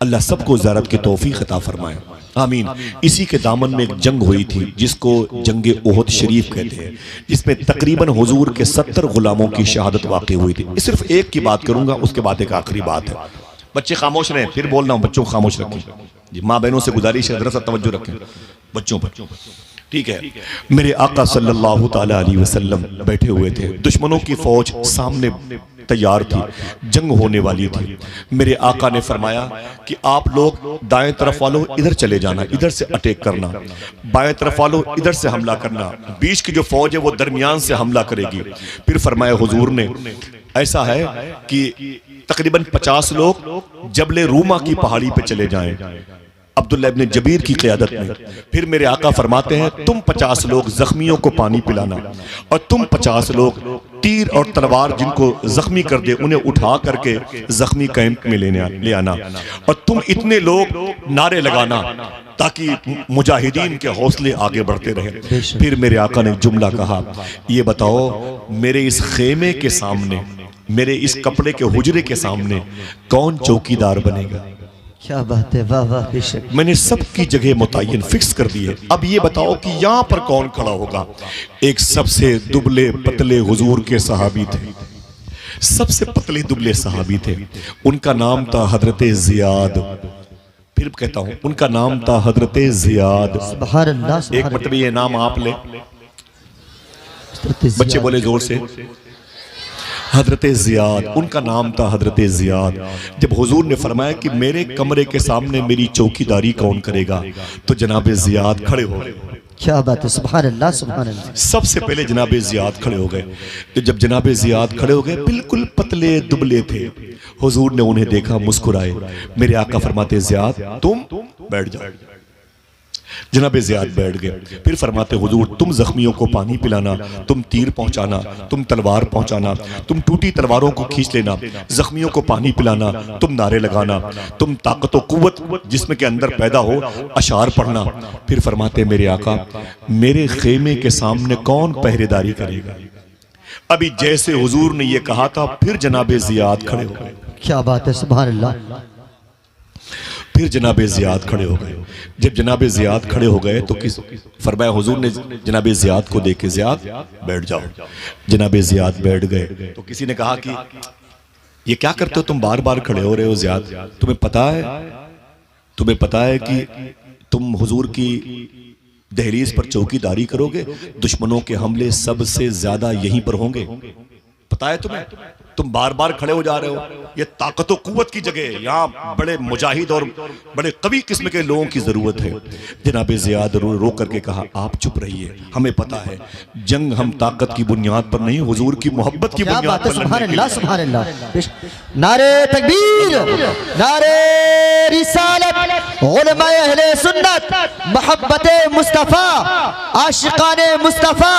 [SPEAKER 1] अल्लाह सबको ज़ियारत की तौफीक अता फरमाए, आमीन। इसी के दामन में एक जंग हुई थी जिसको जंग ओहद शरीफ कहते हैं, जिसमें तकरीबन हुजूर के 70 गुलामों की शहादत वाक़ई हुई थी। सिर्फ एक की बात करूंगा, उसके बाद एक आखिरी बात है। बच्चे खामोश रहें, फिर बोल रहा हूं, बच्चों को खामोश रखें जी। माँ बहनों से गुजारिश है, जरा सा तवज्जो रखें बच्चों पर, ठीक है। मेरे आका सल्लल्लाहु ताला अलैहि वसल्लम बैठे हुए थे, दुश्मनों की फौज सामने तैयार थी, जंग होने वाली थी। मेरे आका ने फरमाया कि आप लोग दाएं तरफ वालों इधर चले जाना, इधर से अटैक करना, बाएं तरफ वालों इधर से हमला करना, बीच की जो फौज है वो दरमियान से हमला करेगी। फिर फरमाया हुजूर ने, ऐसा है कि तकरीबन 50 लोग जबले रूमा की पहाड़ी पे चले जाएं अब्दुल्ला इब्न जबीर की क़यादत में। फिर मेरे आका फरमाते हैं तुम 50 लोग जख्मियों को पानी पिलाना, और तुम 50 लोग तीर और तलवार जिनको जख्मी कर दे उन्हें उठा करके जख्मी कैंप में ले आना, और तुम इतने लोग नारे लगाना ताकि मुजाहिदीन के हौसले आगे बढ़ते रहे। फिर मेरे आका ने जुमला कहा, ये बताओ मेरे इस खेमे के सामने, मेरे इस कपड़े के हुजरे के सामने कौन चौकीदार बनेगा?
[SPEAKER 2] क्या बात है, वाह वाह। बेशक
[SPEAKER 1] मैंने सबकी जगह मुतय्यन फिक्स कर दी है। अब ये बताओ कि यहाँ पर कौन खड़ा होगा? एक सबसे दुबले पतले हुजूर के सहाबी थे, सबसे पतले दुबले सहाबी थे। उनका नाम था हजरत जियाद। फिर कहता हूँ उनका नाम था हजरत जियाद।
[SPEAKER 2] सुभान अल्लाह, सुभान
[SPEAKER 1] एक मतलब ये नाम आप ले,
[SPEAKER 2] अल्लाह।
[SPEAKER 1] बच्चे बोले जोर से, हजरत जियाद, उनका नाम था हजरत जियाद। जब हुजूर ने फरमाया कि मेरे कमरे के सामने मेरी चौकीदारी कौन करेगा, तो जनाब जियाद खड़े हो गए।
[SPEAKER 2] क्या बात है, सुभान अल्लाह, सुभान अल्लाह।
[SPEAKER 1] सबसे पहले जनाब जियाद खड़े हो गए। तो जब जनाब जियाद खड़े हो गए, बिल्कुल पतले दुबले थे, हुजूर ने उन्हें देखा, मुस्कुराए। मेरे आका फरमाते जियाद तुम बैठ जाओ। जनाब जियाद बैठ गए। फिर फरमाते हुजूर तुम जख्मियों को पानी पिलाना, तुम तीर पहुंचाना, तुम तलवार पहुंचाना, तुम टूटी तलवारों को खींच लेना, जख्मियों को पानी पिलाना, तुम नारे लगाना, तुम ताकत व कुव्वत जिस्म के अंदर पैदा हो अशार पढ़ना। फिर फरमाते मेरे आका मेरे खेमे के सामने कौन पहरेदारी करेगा? अभी जैसे हुजूर ने यह कहा था, फिर जनाब जियाद खड़े हो गए।
[SPEAKER 2] क्या बात है, सुभान अल्लाह।
[SPEAKER 1] फिर जनाब जियाद खड़े हो गए। जब जनाब जियाद खड़े हो गए तो किस फरमाया हुजूर ने जनाब जियाद को देख के, जियाद बैठ जाओ। जनाब जियाद बैठ गए तो किसी ने कहा कि ये क्या करते हो, तुम बार बार खड़े हो रहे हो जियाद, तुम्हें पता है कि तुम हुजूर की दहलीज पर चौकीदारी करोगे, दुश्मनों के हमले सबसे ज्यादा यहीं पर होंगे। पता है तुम्हें? तुम बार बार खड़े हो जा रहे हो। ये ताकत और कुव्वत की जगह है, यहाँ बड़े मुजाहिद और बड़े कवि किस्म के लोगों की जरूरत है। जनाब ज़ियाद रो करके कहा आप चुप रहिए, हमें पता है जंग हम ताकत की बुनियाद पर नहीं, हुजूर की मोहब्बत की
[SPEAKER 2] क्या
[SPEAKER 1] बुनियाद
[SPEAKER 2] बात है,
[SPEAKER 1] पर
[SPEAKER 2] सुभान
[SPEAKER 1] लड़ने के
[SPEAKER 2] अल्लाह
[SPEAKER 1] लिए।
[SPEAKER 2] सुभान अल्लाह। नारे तकबीर, नारे रिसालत, उलमाए अहले सुन्नत, मोहब्बत मुस्तफ़ा, आशिकाने मुस्तफ़ा,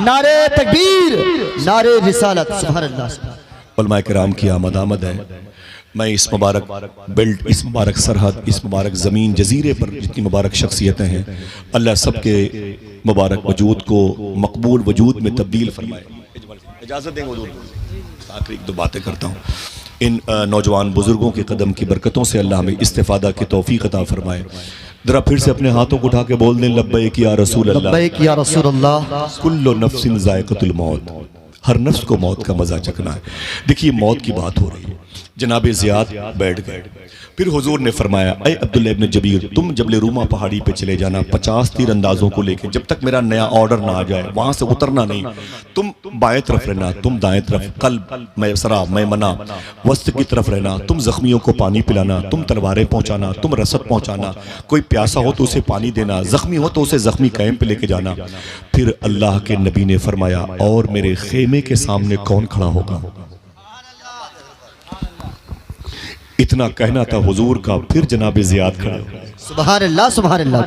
[SPEAKER 2] नारे तकबीर, नारे रिसालत, सुभान अल्लाह।
[SPEAKER 1] उलमाए किराम की आमद है। मैं इस मुबारक बेल्ट, इस मुबारक सरहद, इस मुबारक ज़मीन जजीरे पर जितनी मुबारक शख्सियतें हैं, अल्लाह सबके मुबारक वजूद को मकबूल वजूद में तब्दील फरमाए। इजाज़त देंगे हुजूर, आखिरी एक दो बातें करता हूँ। इन नौजवान बुजुर्गों के कदम की बरकतों से अल्लाह हमें इस्तिफादा की तौफीक अता फरमाए। जरा फिर से अपने हाथों को उठा के बोल दें लब्बैक या रसूल अल्लाह,
[SPEAKER 2] लब्बैक या रसूल अल्लाह।
[SPEAKER 1] कुल्लु नफ्सिन ज़ायक़तुल मौत, हर नफ्स को मौत का मजा चखना है। देखिए मौत की बात हो रही है। जनाब ज़ियाद बैठ गए, फिर हुजूर ने फरमाया ऐ अब्दुल्लाह इब्न जबीर, तुम जबल रूमा पहाड़ी पे चले जाना 50 तीरंदाजों को लेके, जब तक मेरा नया ऑर्डर ना आ जाए वहां से उतरना नहीं। तुम बाएं तरफ रहना, तुम दाएं तरफ, कल्ब मैसरा मैमना वस्त की तरफ रहना। तुम जख्मियों को पानी पिलाना, तुम तलवारें पहुंचाना, तुम रसद पहुंचाना, कोई प्यासा हो तो उसे पानी देना, जख्मी हो तो उसे जख्मी कैंप पे लेके जाना। फिर अल्लाह के नबी ने फरमाया और मेरे खेमे के सामने कौन खड़ा होगा? इतना कहना था हुजूर का, फिर जनाब ज़ियाद खड़े हो गए।
[SPEAKER 2] सुभान अल्लाह सुभान अल्लाह।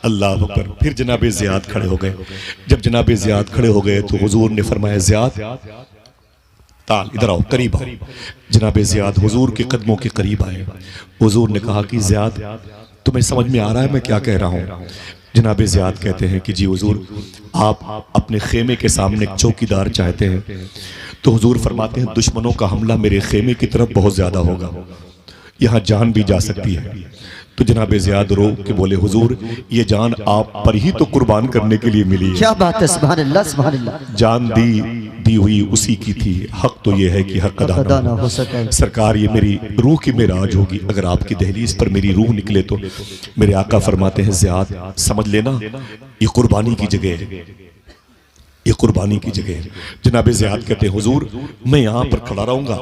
[SPEAKER 1] अल्लाह अकबर। फिर जनाब ज़ियाद खड़े हो गए। जब जनाब ज़ियाद खड़े हो गए तो हुजूर ने फरमाया ज़ियाद ताल इधर आओ, करीब आओ। जनाब ज़ियाद हुजूर के कदमों के करीब आए। हुजूर ने कहा कि ज़ियाद तुम्हें समझ में आ रहा है मैं क्या कह रहा हूँ? जनाब ज़ियाद कहते हैं कि जी हुजूर, आप अपने खेमे के सामने एक चौकीदार चाहते हैं। तो हुजूर फरमाते हैं दुश्मनों का हमला मेरे खेमे की तरफ बहुत ज्यादा होगा, यहाँ जान भी जा सकती है। तो जनाब ज़ियाद रो के बोले हुजूर, ये जान आप पर ही तो कुर्बान करने के लिए मिली है।
[SPEAKER 2] क्या बात है, सुभान अल्लाह सुभान अल्लाह।
[SPEAKER 1] जान दी हुई उसी की थी, हक तो ये है कि हक अदा ना हो
[SPEAKER 2] सके।
[SPEAKER 1] सरकार ये मेरी रूह की मेराज होगी, अगर आपकी दहलीज पर मेरी रूह निकले तो। मेरे आका फरमाते हैं ज़ियाद समझ लेना ये कुर्बानी की जगह है, ये कुर्बानी की जगह है। जनाब ज़ियाद कहते हैं हुजूर मैं यहाँ पर खड़ा रहूंगा,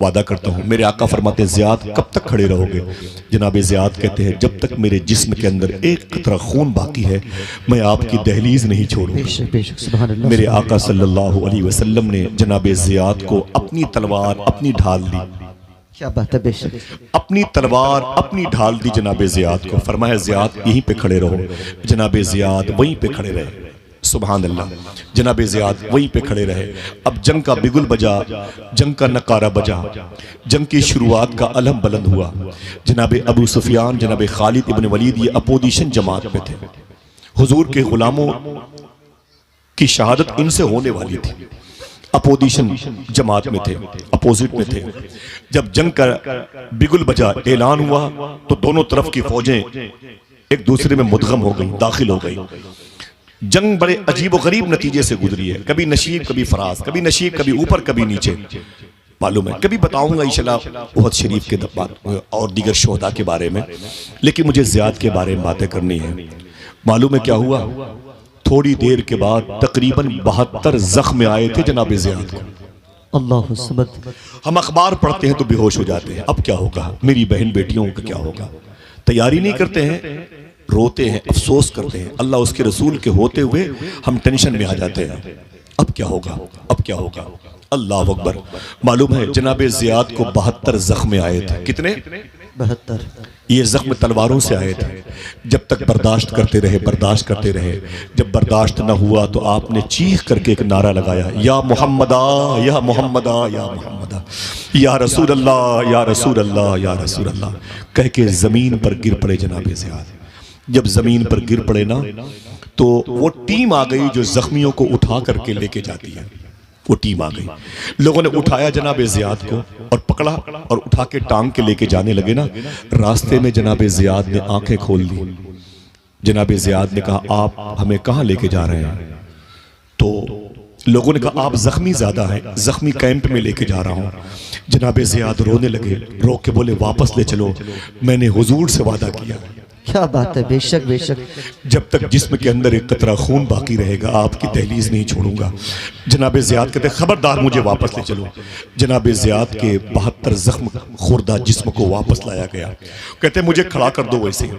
[SPEAKER 1] वादा करता हूँ। मेरे आका फरमाते हैं ज़ियाद कब तक खड़े रहोगे? जनाब ज़ियाद कहते हैं जब तक मेरे जिस्म के अंदर एक कतरा खून बाकी है मैं आपकी दहलीज नहीं छोड़ूंगा। मेरे आका सल्लल्लाहु अलैहि वसल्लम ने जनाब ज़ियाद को अपनी तलवार अपनी ढाल दी।
[SPEAKER 2] क्या बात है, बेशक
[SPEAKER 1] अपनी तलवार अपनी ढाल दी जनाब ज़ियाद को। फरमाया ज़ियाद यहीं पे खड़े रहो। जनाब ज़ियाद वहीं पे खड़े रहे। सुभान अल्लाह। जनाब ज़ियाद वहीं पे खड़े रहे। अब जंग का बिगुल बजा, जंग का नकारा बजा, जंग की शुरुआत का अलम बुलंद हुआ। जनाब अबू सुफियान, जनाब खालिद इब्न वलीद ये अपोजिशन जमात में थे। हुजूर के गुलामों की शहादत इनसे होने वाली थी। अपोजिशन जमात में थे, अपोजिट में थे। जब जंग का बिगुल बजा, ऐलान हुआ तो दोनों तरफ की फौजें एक दूसरे में मुदगम हो गई, दाखिल हो गई। जंग बड़े अजीब व गरीब नतीजे से गुजरी है, कभी नशीब कभी फराज, कभी नशीब कभी ऊपर कभी नीचे। मालूम है कभी बताऊंगा इंशाल्लाह उहद शरीफ के बात और दीगर शोहदा के बारे में, लेकिन मुझे ज़ियाद के बारे में बातें करनी है। मालूम है क्या हुआ? थोड़ी देर के बाद तकरीबन 72 जख्म आए थे जनाब ज़ियाद को।
[SPEAKER 2] अल्लाह समद।
[SPEAKER 1] हम अखबार पढ़ते हैं तो बेहोश हो जाते हैं, अब क्या होगा, मेरी बहन बेटियों का क्या होगा। तैयारी नहीं करते हैं, रोते हैं, अफसोस करते हैं। अल्लाह उसके रसूल के होते हुए हम टेंशन में आ जाते हैं, अब क्या होगा, अब क्या होगा। अल्लाह अकबर। मालूम है जनाब ज़ियाद को 72 जख्म आए थे। कितने? 72। ये जख्म तलवारों से आए थे। जब तक बर्दाश्त करते रहे, बर्दाश्त करते रहे। जब बर्दाश्त न हुआ तो आपने चीख करके एक नारा लगाया, या मोहम्मदा या मोहम्मदा या मोहम्मदा, या रसूल अल्लाह या रसूल अल्लाह या रसूल अल्लाह कह के जमीन पर गिर पड़े जनाब ज़ियाद। जब जमीन पर गिर पड़े ना तो वो टीम आ गई जो जख्मियों को उठा करके लेके जाती है। वो टीम आ गई, लोगों ने उठाया जनाब ज़ियाद को और पकड़ा और उठा के टांग के लेके जाने लगे ना। रास्ते में जनाब ज़ियाद ने आंखें खोल दी। जनाब ज़ियाद ने कहा आप हमें कहाँ लेके जा रहे हैं? तो लोगों ने कहा आप जख्मी ज्यादा हैं, जख्मी कैंप में लेके जा रहा हूँ। जनाब ज़ियाद रोने लगे, रो के बोले वापस ले चलो, मैंने हुजूर से वादा किया।
[SPEAKER 2] क्या बात है, बेशक बेशक।
[SPEAKER 1] जब तक जिस्म के अंदर एक कतरा खून बाकी रहेगा आपकी दहलीज नहीं छोड़ूंगा। जनाब ज़ियाद कहते खबरदार मुझे वापस ले चलो। जनाब ज़ियाद के 72 जख्म खुर्दा जिस्म को वापस लाया गया। कहते मुझे खड़ा कर दो। वैसे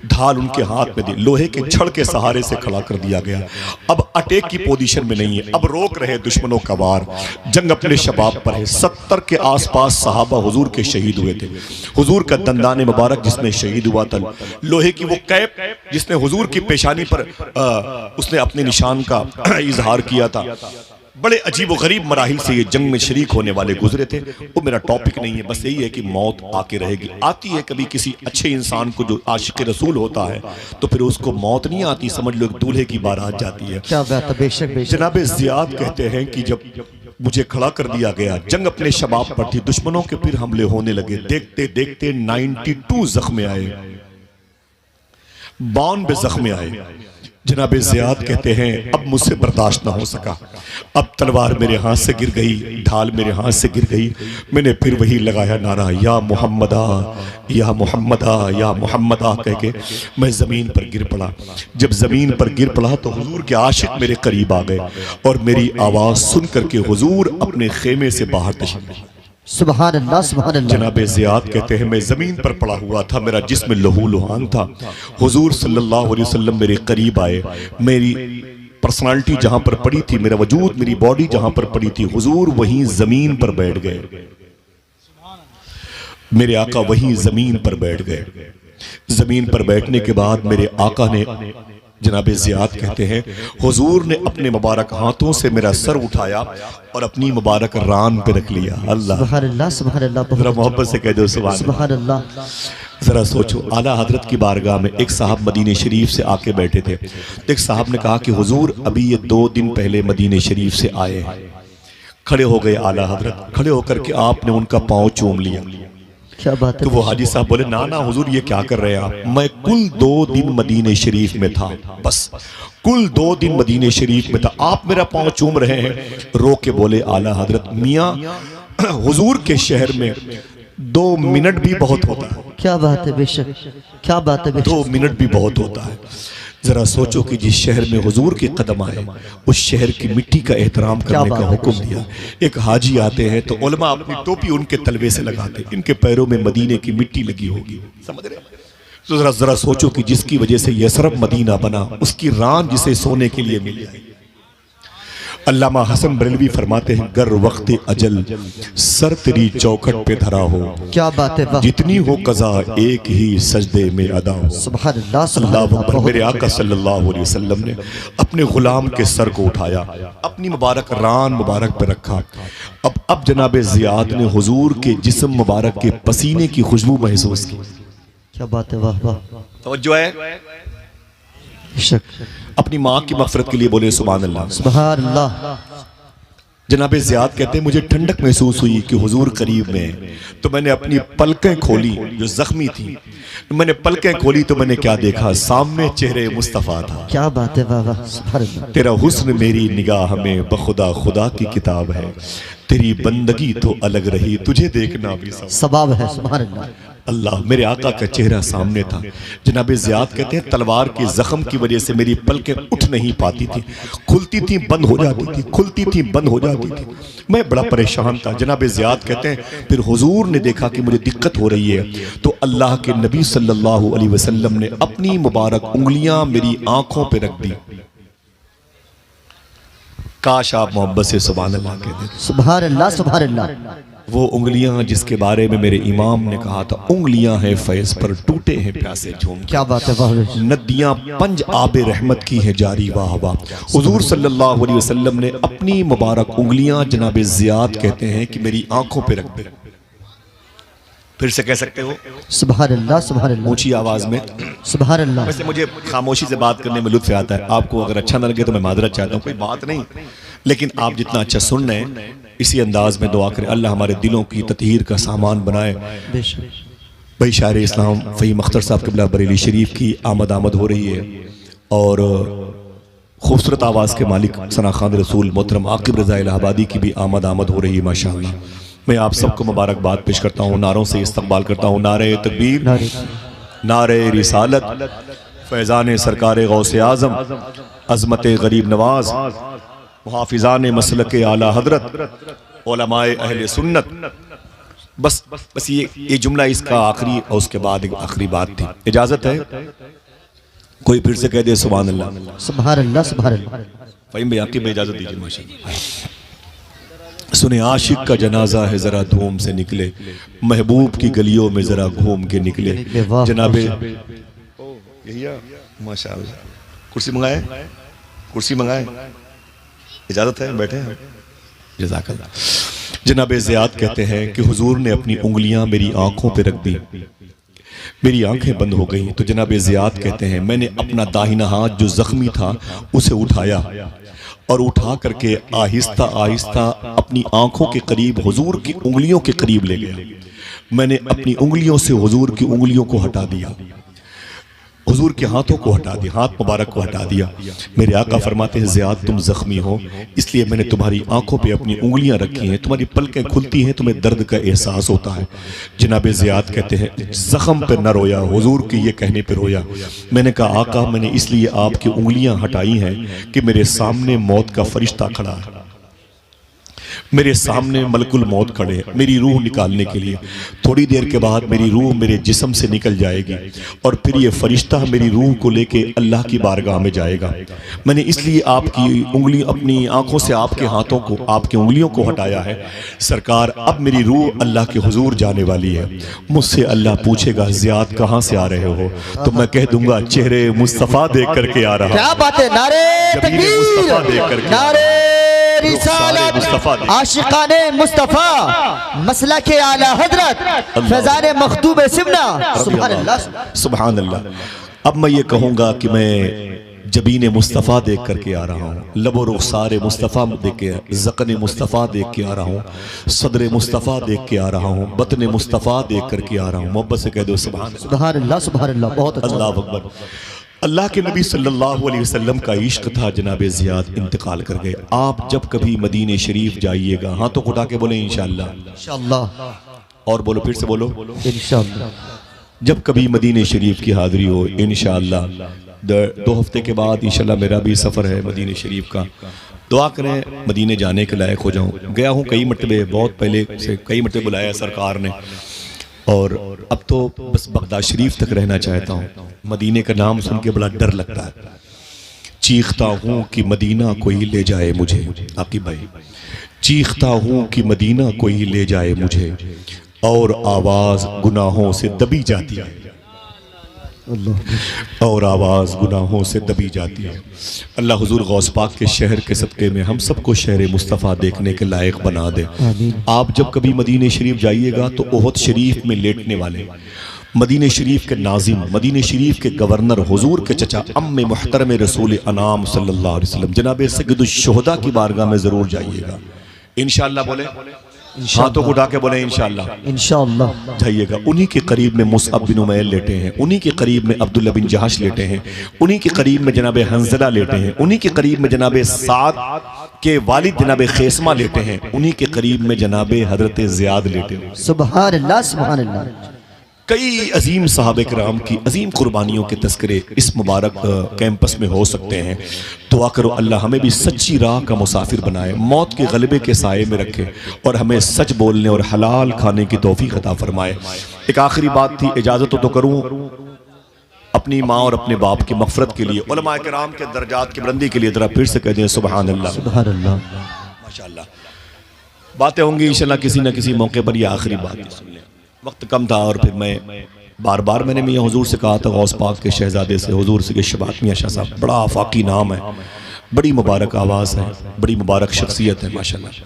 [SPEAKER 1] ढाल उनके हाथ में दी, लोहे के छड़ के सहारे से खड़ा कर दिया गया। अब अटैक की पोजीशन में नहीं है, अब रोक रहे दुश्मनों का वार। जंग अपने शबाब पर है। 70 के आसपास सहाबा हुजूर के शहीद हुए थे। हुजूर का दंदाने मुबारक जिसमें शहीद हुआ था, लोहे की वो कैप जिसने हुजूर की पेशानी पर उसने अपने निशान का इजहार किया था। बड़े अजीब व गरीब मराहिल से ये जंग में शरीक होने वाले गुजरे थे। वो मेरा टॉपिक नहीं है, बस यही है कि मौत आके रहेगी। आती है कभी किसी अच्छे इंसान को जो आशिक रसूल होता है, तो फिर उसको मौत नहीं आती, समझ लो एक दूल्हे की बारात जाती है।
[SPEAKER 2] क्या बात है, बेशक बेशक।
[SPEAKER 1] जनाब ज़ियाद कहते हैं कि जब मुझे खड़ा कर दिया गया, जंग अपने शबाब पर थी, दुश्मनों के फिर हमले होने लगे। देखते देखते 92 जख्म आए, 92 जख्म आए। जनाब ज़ियाद कहते हैं अब मुझसे बर्दाश्त ना हो सका। अब तलवार मेरे हाथ से गिर गई, ढाल मेरे हाथ से गिर गई। मैंने फिर वही लगाया नारा, या मोहम्मदा या मोहम्मदा या मोहम्मदा कह के मैं ज़मीन पर गिर पड़ा। जब ज़मीन पर गिर पड़ा तो हुजूर के आशिक मेरे करीब आ गए और मेरी आवाज़ सुन करके हुजूर अपने खेमे से बाहर तशरीफ लाए।
[SPEAKER 2] सुभान अल्लाह, सुभान अल्लाह।
[SPEAKER 1] जनाब ज़ियाद कहते हैं मैं ज़मीन पर पड़ा हुआ था, मेरा जिस्म लहू लुहान था। हुजूर सल्लल्लाहु अलैहि वसल्लम मेरे करीब आए। मेरी पर्सनालिटी जहां पर पड़ी थी, मेरा वजूद, मेरी बॉडी जहां पर पड़ी थी, हुजूर वहीं ज़मीन पर बैठ गए। मेरे आका वहीं ज़मीन पर बैठ गए। ज़मीन पर बैठने के बाद मेरे आका ने, जनाब ज़ियाद कहते हैं हुजूर ने अपने मुबारक हाथों से मेरा सर उठाया और अपनी मुबारक रान पे रख लिया। अल्लाह,
[SPEAKER 2] सुभान अल्लाह, सुभान अल्लाह।
[SPEAKER 1] जरा मोहब्बत से कह दो
[SPEAKER 2] सुभान अल्लाह।
[SPEAKER 1] जरा सोचो, आला हजरत की बारगाह में एक साहब मदीने शरीफ से आके बैठे थे। एक साहब ने कहा कि हुजूर अभी ये 2 दिन पहले मदीने शरीफ से आए हैं। खड़े हो गए आला हजरत, खड़े होकर के आपने उनका पाँव चूम लिया।
[SPEAKER 2] क्या बात है।
[SPEAKER 1] तो वो हाजी साहब बोले, ना ना हुजूर ये क्या कर रहे हैं आप, मैं कुल 2 दिन मदीने शरीफ में था, बस कुल 2 दिन मदीने शरीफ में था, आप मेरा पाँव चूम रहे हैं। रो के बोले आला हजरत, मियाँ हुजूर के शहर में 2 मिनट भी बहुत होता है।
[SPEAKER 2] क्या बात है, बेशक। क्या बात है, बेशक।
[SPEAKER 1] 2 मिनट भी बहुत होता है। जरा सोचो कि जिस शहर में हुजूर के कदम आए, उस शहर की मिट्टी का एहतराम करने का हुक्म दिया। एक हाजी आते हैं तो उलमा अपनी टोपी उनके तलवे से लगाते, इनके पैरों में मदीने की मिट्टी लगी होगी, समझ रहे? तो जरा सोचो कि जिसकी वजह से यसरब मदीना बना, उसकी रान जिसे सोने के लिए मिली। अल्लामा हसन बरेलवी फरमाते हैं, गर वक्त अजल सर तेरी चौखट पे धरा हो, क्या बात है, जितनी हो कज़ा एक ही सजदे में अदा हो। सुभान अल्लाह, अल्लाहु अकबर। मेरे आका सल्लल्लाहु अलैहि वसल्लम ने अपने गुलाम के सर को उठाया, अपनी मुबारक रान मुबारक पे रखा। अब जनाब ज़ियाद ने हुजूर के जिस्म मुबारक के पसीने की खुशबू महसूस की।
[SPEAKER 2] क्या बात है, वाह वाह।
[SPEAKER 1] तवज्जो है। अपनी माँ की मग़फ़िरत के लिए बोले सुभान अल्लाह, सुभान अल्लाह। जनाब ज़ियाद कहते हैं मुझे ठंडक महसूस हुई कि हुजूर करीब में, तो मैंने अपनी पलकें खोली जो जख्मी थी। मैंने पलकें खोली तो मैंने क्या देखा, सामने चेहरे मुस्तफ़ा था। क्या बात है, वाह वाह, सुभान अल्लाह। तेरा हुस्न मेरी निगाह में बखुदा खुदा की किताब है, तेरी बंदगी तो अलग रही, तुझे देखना भी सवाब है। सुभान अल्लाह। अल्लाह, मेरे आका का चेहरा सामने था। जनाब ज़ियाद कहते हैं तलवार के जख्म की वजह से मेरी पलकें उठ नहीं पाती थी, खुलती थी बंद हो जाती थी, खुलती थी बंद हो जाती थी। मैं बड़ा परेशान था। जनाब ज़ियाद कहते हैं फिर हुजूर ने देखा कि मुझे दिक्कत हो रही है, तो अल्लाह के नबी सल्लल्लाहु अलैहि वसल्लम ने अपनी मुबारक उंगलियां मेरी आंखों पे रख दी। काश आप मोहब्बत से सुभान अल्लाह कहते।
[SPEAKER 2] सुभान अल्लाह, सुभान अल्लाह।
[SPEAKER 1] वो उंगलियां जिसके बारे में मेरे इमाम ने कहा था, उंगलियां हैं फैज़ पर टूटे हैं प्यासे झूम। क्या बात है, वाह। नदियां पंज आबे रहमत की हैं जारी, वाह वाह। हुजूर सल्लल्लाहु अलैहि वसल्लम ने अपनी मुबारक उंगलियां जनाब ज़ियाद कहते हैं कि मेरी आंखों पे रख दी। फिर से कह सकते हो
[SPEAKER 2] सुभान अल्लाह, सुभान अल्लाह,
[SPEAKER 1] ऊंची आवाज में
[SPEAKER 2] सुभान अल्लाह।
[SPEAKER 1] वैसे मुझे खामोशी से बात करने में लुत्फ आता है, आपको अगर अच्छा न लगे तो मैं माजरत चाहता हूँ, कोई बात नहीं, लेकिन आप जितना अच्छा सुन रहे हैं इसी अंदाज में दुआ करें, अल्लाह हमारे दिलों की ततहीर का सामान बनाए। भाई शायर इस्लाम फ़हीम अख्तर साहब क़िबला बरेली शरीफ की आमद हो रही है और खूबसूरत आवाज़ के मालिक सना खान रसूल मोहतरम आकिब रज़ा इलाहाबादी की भी आमद हो रही है माशाअल्लाह। मैं आप सबको मुबारकबाद पेश करता हूँ, नारों से इस्तकबाल करता हूँ। नारे तकबीर, नारे रिसालत, फैज़ान सरकार गौसे आज़म, अज़मत गरीब नवाज, मुहाफ़िज़ान मसलक आला हज़रत, उलमाए अहले सुन्नत। बस ये जुमला इसका आखिरी और उसके बाद एक आखिरी बात थी। इजाज़त है कोई फिर से कह दे सुभान अल्लाह।
[SPEAKER 2] सुभान अल्लाह सुभान अल्लाह।
[SPEAKER 1] फ़हीम भाई आपकी इजाज़त दीजिए माशाअल्लाह। सुने आशिक का जनाजा है जरा धूम से निकले, महबूब की गलियों में जरा घूम के निकले। जनाबे माशाअल्लाह, कुर्सी मंगाए, कुर्सी मंगाए, इजाज़त है बैठे हैं। जज़ाकल्लाह। जनाब ज़ियाद कहते हैं कि हुजूर ने अपनी उंगलियां मेरी आंखों पे रख दी, मेरी आंखें बंद हो गईं। तो जनाब ज़ियाद कहते हैं मैंने अपना दाहिना हाथ जो जख्मी था उसे उठाया और उठा करके आहिस्ता आहिस्ता अपनी आंखों के करीब हुजूर की उंगलियों के करीब ले गया। मैंने अपनी उंगलियों से हुजूर की उंगलियों को हटा दिया, हुजूर के हाथों को हटा दिया, हाथ मुबारक को हटा दिया। मेरे आका फरमाते हैं ज़ियाद तुम जख्मी हो इसलिए मैंने तुम्हारी आंखों पे अपनी उंगलियां रखी हैं, तुम्हारी पलकें खुलती हैं, तुम्हें दर्द का एहसास होता है। जनाब ज़ियाद कहते हैं जख्म पे न रोया, हुजूर के ये कहने पे रोया। मैंने कहा आका मैंने इसलिए आपकी उंगलियां हटाई हैं कि मेरे सामने मौत का फरिश्ता खड़ा है, मेरे सामने मलकुल मौत खड़े हैं मेरी रूह निकालने के लिए। थोड़ी देर के बाद मेरी रूह मेरे जिस्म से निकल जाएगी और फिर ये फरिश्ता मेरी रूह को लेके अल्लाह की बारगाह में जाएगा। मैंने इसलिए आपकी उंगली अपनी आंखों से आपके हाथों को, आपकी उंगलियों को हटाया है। सरकार अब मेरी रूह अल्लाह के हुजूर जाने वाली है। मुझसे अल्लाह पूछेगा ज़ियाद कहाँ से आ रहे हो, तो मैं कह दूंगा चेहरे मुस्तफ़ा देख करके आ रहा।
[SPEAKER 2] क्या बात है, नारे तकबीर,
[SPEAKER 1] मुस्तफ़ा देख करके,
[SPEAKER 2] नारे रिसालत, आशिकाने मुस्तफ़ा, मसलक आला हज़रत, फैज़ान मखदूम सिमना। सुभान अल्लाह
[SPEAKER 1] सुभान अल्लाह। अब मैं ये कहूँगा कि मैं जबीन मुस्तफ़ा देख करके आ रहा हूँ, लबो रुख़सार मुस्तफ़ा देख के, ज़क़न मुस्तफ़ा देख के आ रहा हूँ, सदर मुस्तफ़ा देख के आ रहा हूँ, बतन मुस्तफ़ा देख करके आ रहा हूँ। मोहब्बत से कह दो सुभान
[SPEAKER 2] अल्लाह सुभान अल्लाह। बहुत अच्छा।
[SPEAKER 1] अल्लाह अकबर। अल्लाह के नबी सल्लल्लाहु अलैहि वसल्लम का इश्क था। जनाब ज़ियाद इंतकाल कर गए। आप जब कभी मदीने शरीफ जाइएगा, हाथों को उठा के बोले इंशाअल्लाह,
[SPEAKER 2] इंशाअल्लाह,
[SPEAKER 1] और बोलो फिर से बोलो
[SPEAKER 2] इंशाअल्लाह।
[SPEAKER 1] जब कभी मदीने शरीफ की हाज़िरी हो इंशाअल्लाह। 2 हफ्ते के बाद इंशाअल्लाह मेरा भी सफ़र है मदीने शरीफ का। दुआ करें मदीने जाने के लायक हो जाऊँ। गया हूँ कई मरतबे, बहुत पहले से कई मरतबे बुलाया सरकार ने, और अब तो बस बगदाद शरीफ तक रहना चाहता हूँ। मदीने का नाम सुन के बड़ा डर लगता है। चीखता हूँ कि मदीना कोई ले जाए मुझे, आपकी भाई चीखता हूँ कि मदीना कोई ले जाए मुझे, और आवाज़ गुनाहों से दबी जाती है, और आवाज़ गुनाहों से दबी जाती है। अल्लाह हुजूर गौस पाक के शहर के सदक़े में हम सबको शहर मुस्तफ़ा देखने के लायक बना दे। आप जब कभी मदीने शरीफ जाइएगा तो ओहद शरीफ में लेटने वाले, मदीने शरीफ के नाज़िम, मदीने शरीफ के गवर्नर, हुजूर के चचा अम्मे मुहतरम रसूल अनाम सल्लल्लाहु अलैहि वसल्लम जनाब सय्यदुश शुहदा की बारगाह में ज़रूर जाइएगा इंशाअल्लाह। बोले हाथों को उठा के बोले इंशाअल्लाह,
[SPEAKER 2] इंशाअल्लाह
[SPEAKER 1] जाइएगा। उन्हीं के करीब में मुसअब बिन उमैर लेटे हैं, उन्हीं के करीब में अब्दुल्ला बिन जहश लेटे हैं, उन्हीं के करीब में जनाब हंज़ला लेटे हैं, उन्हीं के करीब में जनाब साद के वालिद जनाब खैसमा लेटे हैं, उन्हीं के करीब में जनाब हजरत ज़ियाद लेटे हैं।
[SPEAKER 2] सुभान अल्लाह सुभान अल्लाह।
[SPEAKER 1] कई अजीम साहबे कराम की अजीम कुर्बानियों के तस्करे इस मुबारक कैंपस में हो सकते हैं। दुआ करो अल्लाह हमें भी सच्ची राह का मुसाफिर बनाए, मौत के गलबे के साये में रखे, और हमें सच बोलने और हलाल खाने की तौफीक अता फरमाए। एक आखिरी बात थी, इजाज़त तो करूँ अपनी माँ और अपने बाप की मग़फ़िरत के लिए, उलमा किराम के दर्जात की बुलंदी के लिए ज़रा फिर से कह दें सुभान अल्लाह
[SPEAKER 2] सुभान अल्लाह।
[SPEAKER 1] माशाअल्लाह। बातें होंगी इंशाअल्लाह किसी न किसी मौके पर। यह आखिरी बात सुन लें, वक्त कम था और फिर मैं बार बार मैंने मियाँ हुजूर से कहा था, गौस पाक के शहजादे से हुजूर से, शबात मियाँ शाह साहब बड़ा आफाकी नाम है, बड़ी मुबारक आवाज़ है, बड़ी मुबारक शख्सियत है माशाअल्लाह।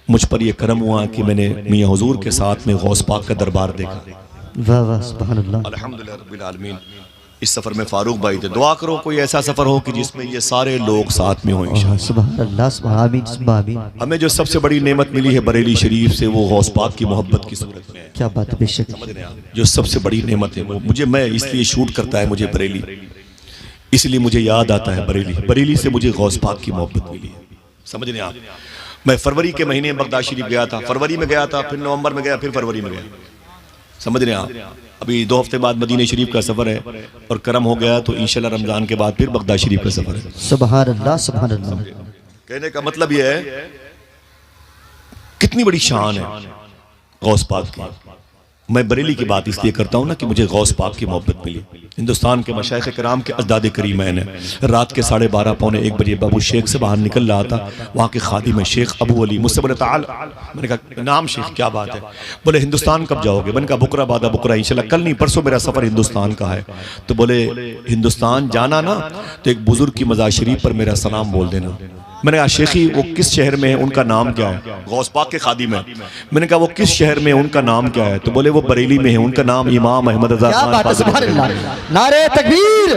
[SPEAKER 1] मुझ पर यह करम हुआ कि मैंने मियाँ हुजूर के साथ में गौस पाक का दरबार देखा।
[SPEAKER 2] वाह वाह सुभान अल्लाह।
[SPEAKER 1] अल्हम्दुलिल्लाह रब्बिल आलमीन। इस सफ़र में फारूक भाई थे। दुआ करो कोई ऐसा सफ़र हो कि जिसमें ये सारे लोग साथ में हों इंशाअल्लाह।
[SPEAKER 2] सुभान अल्लाह सुभान आमीन सुभान आमीन।
[SPEAKER 1] हमें जो सबसे बड़ी नेमत मिली है बरेली शरीफ से, वो गौस पाक की मोहब्बत की सूरत में है।
[SPEAKER 2] क्या बात है, बेशक
[SPEAKER 1] समझ रहे हैं आप? जो सबसे बड़ी नेमत है वो मुझे, मैं इसलिए शूट करता है मुझे बरेली, इसलिए मुझे याद आता है बरेली। बरेली से मुझे गौस पाक की मोहब्बत मिली है। समझ रहे हैं आप? मैं फरवरी के महीने में बगदाद शरीफ गया था, फरवरी में गया था, फिर नवंबर में गया, फिर फरवरी में गया। समझ रहे हैं आप? अभी 2 हफ्ते बाद मदीने शरीफ का सफ़र है और करम हो गया तो इंशाल्लाह रमज़ान के बाद फिर बगदाद शरीफ का सफ़र है।
[SPEAKER 2] सुभान अल्लाह सुभान अल्लाह।
[SPEAKER 1] कहने का मतलब यह है कितनी बड़ी शान है गौस पाक की। मैं बरेली की बात इसलिए करता हूँ ना कि मुझे गौस पाक की मोहब्बत मिली। हिंदुस्तान के मशाइख कराम के अजदाद करीमैन है। रात के 12:30 पौने 1 बजे बाबू शेख से बाहर निकल रहा था। वहाँ के खादिम शेख अबू अली मुझसे बोले ताल, मैंने कहा नाम शेख क्या बात है? बोले हिंदुस्तान कब जाओगे? मैंने कहा बुकरा बादा बुकरा इंशाल्लाह, कल नहीं परसों मेरा सफ़र हिंदुस्तान का है। तो बोले हिंदुस्तान जाना ना तो एक बुजुर्ग की मज़ार शरीफ पर मेरा सलाम बोल देना। मैंने कहा शेखी वो किस शहर में है, उनका नाम क्या है? गौस पाक के खादिम है। मैंने कहा वो किस शहर में है, उनका नाम क्या है? तो बोले वो बरेली में है, उनका नाम इमाम अहमद रज़ा
[SPEAKER 2] क्या
[SPEAKER 1] खान
[SPEAKER 2] बात है,
[SPEAKER 1] फाज़िल
[SPEAKER 2] सुभान
[SPEAKER 1] है।
[SPEAKER 2] अल्लाह। नारे तकबीर,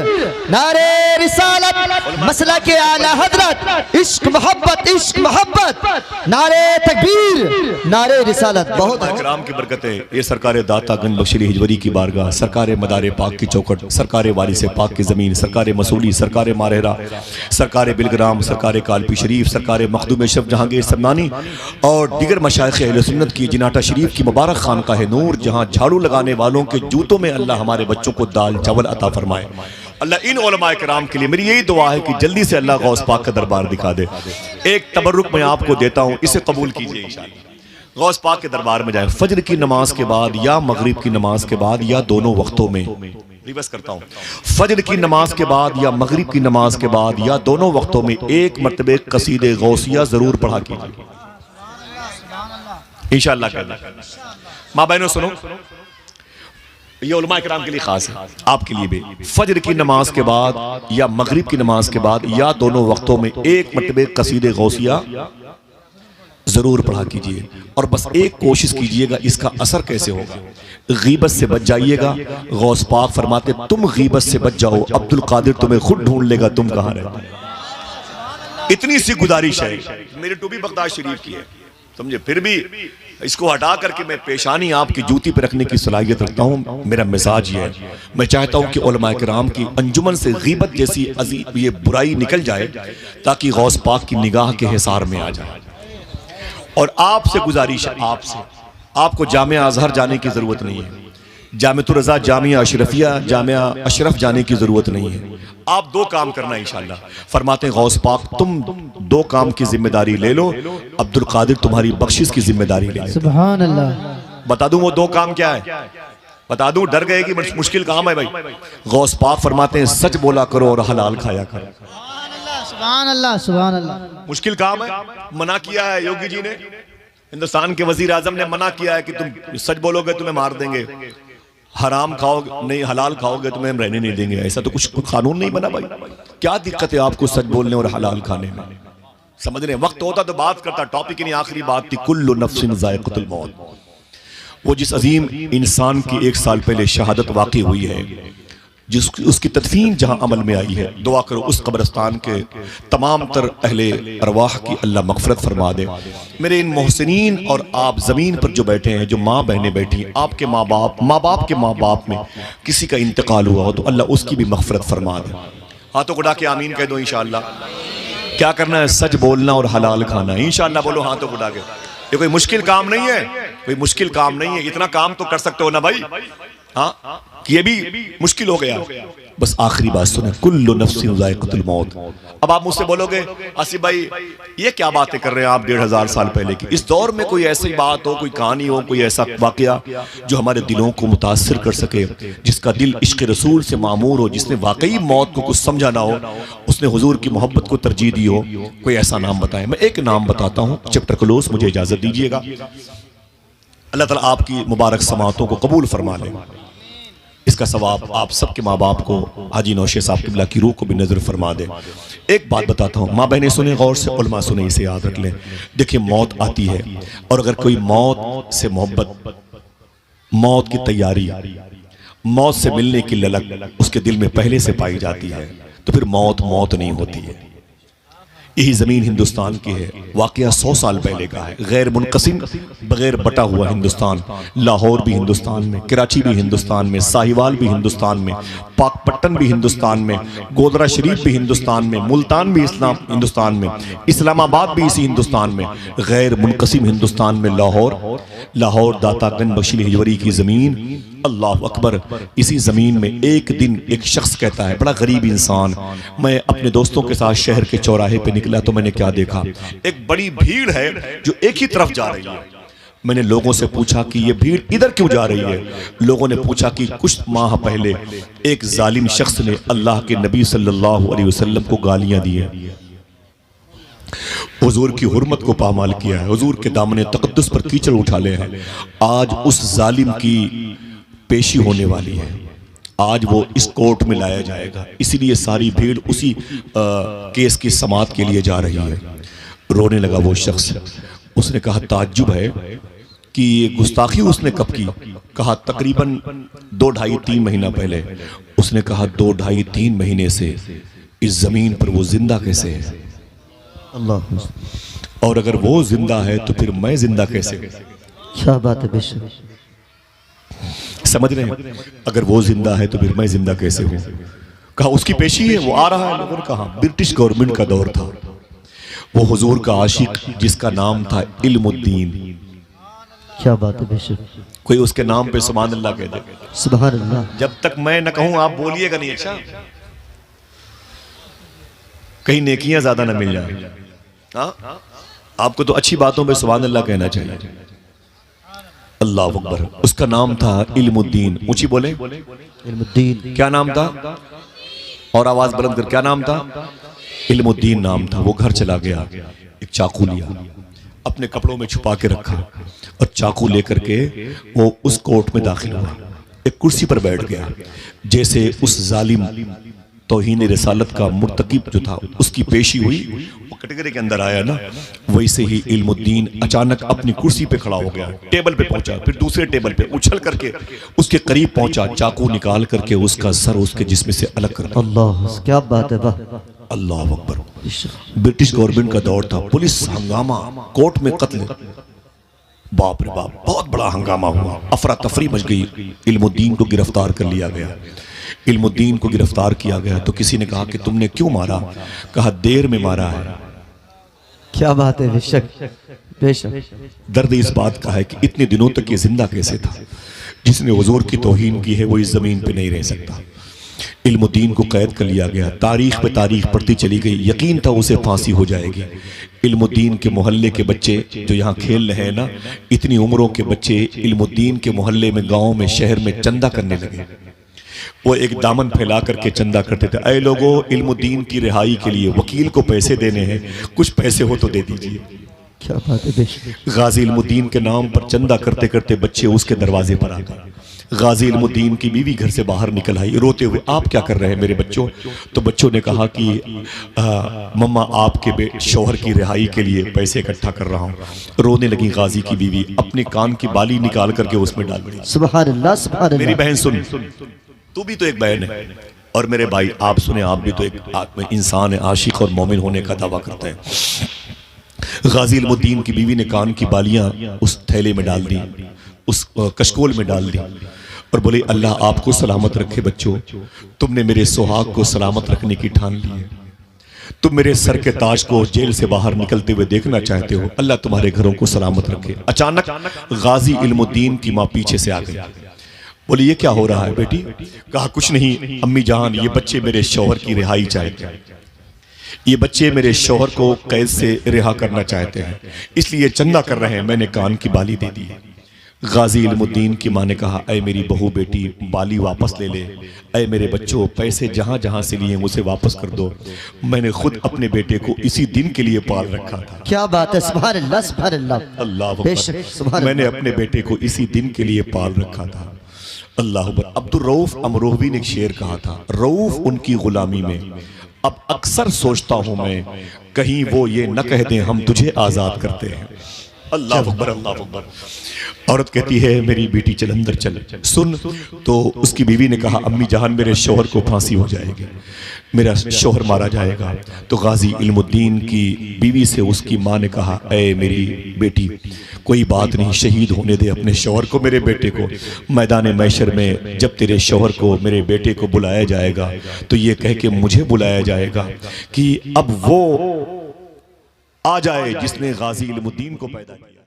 [SPEAKER 2] नारे रिसालत, मसला के आला हजरत, इश्क मोहब्बत, नारे तकबीर, नारे रिसालत। बहुत
[SPEAKER 1] कराम की बरकतें, ये सरकार दाता गंज बख्शली हिजवरी की बारगाह, सरकार मदार पाक की चौखट, सरकार वारिस पाक की ज़मीन, सरकार मसूली, सरकार मारहरा, सरकार बिलग्राम, सरकार कालपी शरीफ, सरकार मखदूम शफ जहांगीर समनानी और दीगर मशाइख अहले सुन्नत की जिनाटा शरीफ की मुबारक खानकाह नूर, जहाँ झाड़ू लगाने वालों के जूतों में अल्लाह हमारे बच्चों को दाल चावल अता फरमाए। अल्लाह इन उलमाए किराम के लिए मेरी यही दुआ है कि जल्दी से अल्लाह गौस पाक का दरबार दिखा दे। एक तबर्रुक मैं आपको देता हूँ, इसे कबूल कीजिए इंशाअल्लाह। गौस पाक के दरबार में जाए फजर की नमाज के बाद या मगरिब की नमाज के बाद या दोनों वक्तों में। रिवर्स करता हूँ, फजर की नमाज के बाद या मगरिब की नमाज के बाद या दोनों वक्तों में एक मरतबे कसीदे गौसिया जरूर पढ़ा कीजिए इंशाअल्लाह। माँ बहनों सुनो, ये उलमा किराम के लिए खास है, आपके लिए भी। फजर की नमाज के बाद या मगरिब की नमाज के बाद या दोनों वक्तों में एक मरतबे कसीदे गौसिया जरूर पढ़ा कीजिए। और बस एक कोशिश कीजिएगा, इसका असर कैसे होगा? गीबत से बच जाइएगा। गौस पाक फरमाते तुम गीबत से बच जाओ, अब्दुल कादिर तुम्हें खुद ढूंढ लेगा तुम कहाँ रहते। इतनी सी गुजारिश है। मेरी टोपी बगदाद शरीफ की है, समझे, फिर भी इसको हटा करके मैं पेशानी आपकी जूती पे रखने की सलाहियत रखता हूँ। मेरा मिजाज ये है, मैं चाहता हूँ कि उलमाए किराम की अंजुमन से गीबत जैसी अजीब ये बुराई निकल जाए ताकि गौस पाक की निगाह के हिसार में आ जाए। और आपसे गुजारिश है, आपको जामिया अजहर जाने की जरूरत नहीं है, जामिअतुर रज़ा, जामिया अशरफिया, जामिया अशरफ जाने की जरूरत नहीं है। आप 2 काम करना इंशाअल्लाह। फरमाते हैं गौस पाक तुम 2 काम की जिम्मेदारी ले लो, अब्दुल कादिर तुम्हारी बख्शिश की जिम्मेदारी ले लो।
[SPEAKER 2] सुभान अल्लाह।
[SPEAKER 1] बता दूं वो 2 काम क्या है? बता दूं, डर गए कि मुश्किल काम है भाई। गौस पाक फरमाते हैं सच बोला करो और हलाल खाया करो।
[SPEAKER 2] सुभान अल्लाह सुभान अल्लाह।
[SPEAKER 1] मुश्किल काम है, मना किया है योगी जी ने, हिंदुस्तान के वजीर आजम ने मना किया है कि तुम सच बोलोगे तुम्हें मार देंगे, हराम खाओगे नहीं हलाल खाओगे तुम्हें हम रहने नहीं देंगे। ऐसा तो कुछ कानून नहीं बना भाई। क्या दिक्कत है आपको सच बोलने और हलाल खाने में? समझ रहे, वक्त होता तो बात करता, टॉपिक की नहीं, आखिरी बात थी कुल्लु नफ्सिन ज़ाइक़तुल मौत। वो जिस अजीम इंसान की 1 साल पहले शहादत वाक़ई हुई है, उसकी तदफीन जहां अमल में आई है, दुआ करो उस कब्रिस्तान के तमाम तर अहले अरवाह की अल्लाह मग़फ़िरत फरमा दे। मेरे इन मोहसिनीन और आप ज़मीन पर जो बैठे हैं, जो माँ बहनें बैठी हैं, आपके माँ बाप के माँ बाप में किसी का इंतकाल हुआ हो तो अल्लाह उसकी भी मग़फ़िरत फरमा दे। हाथों को उठा के आमीन कह दो इंशाअल्लाह। क्या करना है? सच बोलना और हलाल खाना। इंशाअल्लाह बोलो हाथों को उठा के। ये कोई मुश्किल काम नहीं है, कोई मुश्किल काम नहीं है। इतना काम तो कर सकते हो ना भाई। हाँ, ये भी मुश्किल हो गया। बस आखिरी बात सुने, कुल्लु नफ्सिन ज़ाइक़तुल मौत। अब आप मुझसे बोलोगे आसिफ भाई ये क्या बातें कर रहे हैं आप 1500 साल पहले की? इस दौर में कोई ऐसी बात हो, कोई कहानी हो, कोई ऐसा वाकया जो हमारे दिलों को मुतासिर कर सके, जिसका दिल इश्क़ रसूल से मामूर हो, जिसने वाकई मौत को कुछ समझा ना हो, उसने हुजूर की मोहब्बत को तरजीह दी हो, कोई ऐसा नाम बताएं। मैं एक नाम बताता हूँ, चैप्टर क्लोज, मुझे इजाज़त दीजिएगा। अल्लाह ताला आपकी मुबारक समातों को कबूल फरमा ले। इसका सवाब आप सबके माँ बाप को, हाजी नौशे साहब किबला की रूह को भी नजर फरमा दे। एक बात बताता हूँ, माँ बहनें सुने गौर से, उलमा सुने, इसे याद रख लें। देखिए मौत आती है और अगर कोई मौत से मोहब्बत, मौत की तैयारी, मौत से मिलने की ललक उसके दिल में पहले से पाई जाती है तो फिर मौत मौत नहीं होती है। यही ज़मीन हिंदुस्तान की है, वाक़या 100 साल पहले का है, गैर मुनक़सिम, बगैर बटा हुआ हिंदुस्तान। लाहौर भी हिंदुस्तान में, कराची भी हिंदुस्तान में, साहिवाल भी हिंदुस्तान में, पाकपट्टन भी हिंदुस्तान में, गोदरा शरीफ भी हिंदुस्तान में, मुल्तान भी हिंदुस्तान में, इस्लामाबाद भी इसी हिंदुस्तान में, गैर मुनक़सिम हिंदुस्तान में लाहौर दातागंज बशीर हिजवरी की ज़मीन, अल्लाह अकबर, इसी ज़मीन में एक दिन एक शख्स कहता है, बड़ा गरीब इंसान, मैं अपने दोस्तों के साथ शहर के चौराहे पे निकला तो मैंने क्या देखा, एक बड़ी भीड़ है जो एक ही तरफ जा रही है। मैंने लोगों से पूछा कि ये भीड़ इधर क्यों जा रही है। लोगों ने पूछा कि कुछ माह पहले एक जालिम शख्स ने अल्लाह के नबी सल्लल्लाहु अलैहि वसल्लम को गालियां दी हैं, हुजूर की हुर्मत को पामाल किया है, हुजूर के दामने तक़द्दुस पर कीचड़ उठा ले हैं। आज उस जालिम की पेशी होने वाली है, आज वो इस कोर्ट में लाया जाएगा, इसीलिए सारी भीड़ उसी केस की समाअत के लिए जा रही है। रोने लगा वो शख्स। उसने कहा ताज्जुब है कि ये गुस्ताखी उसने कब की। कहा तकरीबन 2 ढाई 3 महीना पहले। उसने कहा 2 ढाई 3 महीने से इस जमीन पर वो जिंदा कैसे है।
[SPEAKER 2] अल्लाह।
[SPEAKER 1] और अगर वो जिंदा है तो फिर मैं जिंदा कैसे।
[SPEAKER 2] क्या बात है बेशक।
[SPEAKER 1] समझ रहे हैं, अगर वो जिंदा है तो फिर मैं जिंदा कैसे हूं। कहा उसकी पेशी है, वो आ रहा है। लोगों ने कहा ब्रिटिश गवर्नमेंट का दौर था, वो हुजूर का आशिक जिसका नाम था इल्मुद्दीन।
[SPEAKER 2] क्या बात है बेशक।
[SPEAKER 1] कोई उसके नाम पे सुभान अल्लाह कह दे।
[SPEAKER 2] सुभान अल्लाह।
[SPEAKER 1] जब तक मैं न कहूं आप बोलिएगा नहीं। अच्छा, कहीं नेकियां ज्यादा न मिल जाए। हाँ, आपको तो अच्छी बातों पे सुभान अल्लाह कहना चाहिए। अल्लाह अकबर। उसका नाम था इल्मुद्दीन। ऊंची बोले।
[SPEAKER 2] इल्मुद्दीन।
[SPEAKER 1] क्या नाम था? और आवाज बुलंद कर, क्या नाम था? इल्मुद्दीन नाम था। वो घर चला गया, एक चाकू लिया, अपने कपड़ों में छुपा के रखा और चाकू लेकर के वो उस कोर्ट में दाखिल हुआ। एक कुर्सी पर बैठ गया। जैसे उस जालिम तौहीन रिसालत का मुर्तकिब जो था उसकी पेशी हुई, वो कैटेगरी के अंदर आया ना, वैसे ही इल्मुद्दीन अचानक अपनी कुर्सी पे खड़ा हो गया। टेबल पे पहुंचा, फिर दूसरे टेबल पे उछल करके उसके करीब पहुंचा, चाकू निकाल करके उसका सर उसके जिस्म से अलग कर दिया।
[SPEAKER 2] अल्लाह, क्या बात है। वाह।
[SPEAKER 1] अल्लाह अकबर। ब्रिटिश गवर्नमेंट का दौर था, पुलिस हंगामा, कोर्ट में कत्ल। बाप रे बाप, बहुत बड़ा हंगामा हुआ, अफरा तफरी मच गई। इल्मुद्दीन को गिरफ्तार कर लिया गया। इल्मुद्दीन को गिरफ्तार किया गया तो किसी ने कहा कि तुमने क्यों मारा। कहा देर में मारा है।
[SPEAKER 2] क्या बात है बेशक बेशक।
[SPEAKER 1] दर्द इस बात का है कि इतने दिनों तक ये जिंदा कैसे था। जिसने हुजूर की तौहीन की है वो इस जमीन पे नहीं रह सकता। इल्मुद्दीन को कैद कर लिया गया। तारीख पे तारीख पढ़ती चली गई, यकीन था उसे फांसी हो जाएगी। इल्मुद्दीन के मोहल्ले के बच्चे जो यहाँ खेल रहे हैं ना, इतनी उम्रों के बच्चे इल्मुद्दीन के मोहल्ले में, गांव में, शहर में चंदा करने लगे। वो एक दामन फैला करके चंदा करते थे। ऐ लोगों, इल्मुद्दीन की रिहाई के लिए वकील को पैसे देने हैं, कुछ पैसे हो तो दे दीजिए।
[SPEAKER 2] क्या बात है बेशक।
[SPEAKER 1] गाजी इल्मुद्दीन के नाम पर चंदा करते करते बच्चे उसके दरवाजे पर आ गए। गाजी इल्मुद्दीन की बीवी घर से बाहर निकल आई रोते हुए, आप क्या कर रहे हैं मेरे बच्चों। तो बच्चों ने कहा कि मम्मा आपके शौहर की रिहाई के लिए पैसे इकट्ठा कर रहा हूँ। रोने लगी गाजी की बीवी, अपने कान की बाली निकाल करके उसमें डाल दी।
[SPEAKER 2] सुभान अल्लाह सुभान अल्लाह।
[SPEAKER 1] मेरी बहन सुन, तू भी तो एक बहन है, और मेरे भाई आप सुने, आप भी तो एक इंसान है, आशिक और मोमिन होने का दावा करते हैं। गाजी इल्मुद्दीन की बीवी ने कान की बालियां उस थैले में डाल दी, उस कशकोल में डाल दी और बोले अल्लाह आपको सलामत रखे बच्चों, तुमने मेरे सुहाग को सलामत रखने की ठान ली है। तुम मेरे सर के ताज को जेल से बाहर निकलते हुए देखना चाहते हो, अल्लाह तुम्हारे घरों को सलामत रखे। अचानक गाजी इल्मुद्दीन की माँ पीछे से आ गई। बोली ये क्या हो रहा है बेटी। कहा कुछ नहीं अम्मी जान, ये बच्चे मेरे शौहर की रिहाई चाहते हैं, ये बच्चे मेरे शौहर को कैद से रिहा करना चाहते हैं, इसलिए चंदा कर रहे हैं, मैंने कान की बाली दे दी है। गाजी इल्मुद्दीन की माँ ने कहा ऐ मेरी बहू बेटी, बाली वापस ले ले। ऐ मेरे बच्चों, पैसे जहां जहां से लिए उसे वापस कर दो, मैंने खुद अपने बेटे को इसी दिन के लिए पाल रखा था।
[SPEAKER 2] क्या बात है। सुभान अल्लाह सुभान अल्लाह।
[SPEAKER 1] अल्लाह
[SPEAKER 2] बेशक सुभान
[SPEAKER 1] मैंने अपने बेटे को इसी दिन के लिए पाल रखा था। अल्लाह अकबर। अब्दुल रऊफ अमरोहवी ने एक शेर कहा था, रऊफ उनकी गुलामी में, अब अक्सर सोचता हूं मैं कहीं वो ये न कह दें हम तुझे आजाद करते हैं। अल्लाह अकबर, अल्लाह अकबर। औरत कहती है मेरी बेटी चल अंदर चल सुन। तो उसकी बीवी ने कहा अम्मी जहान मेरे शौहर को फांसी हो जाएगी, मेरा शौहर मारा जाएगा। तो गाजी इल्मुद्दीन की बीवी से उसकी माँ ने कहा ऐ मेरी बेटी कोई बात नहीं, शहीद होने दे अपने शौहर को, मेरे बेटे को। मैदान मैशर में जब तेरे शौहर को मेरे बेटे को बुलाया जाएगा तो ये कह के मुझे बुलाया जाएगा कि अब वो आ जाए जिसने गाजी इल्मुद्दीन को पैदा किया।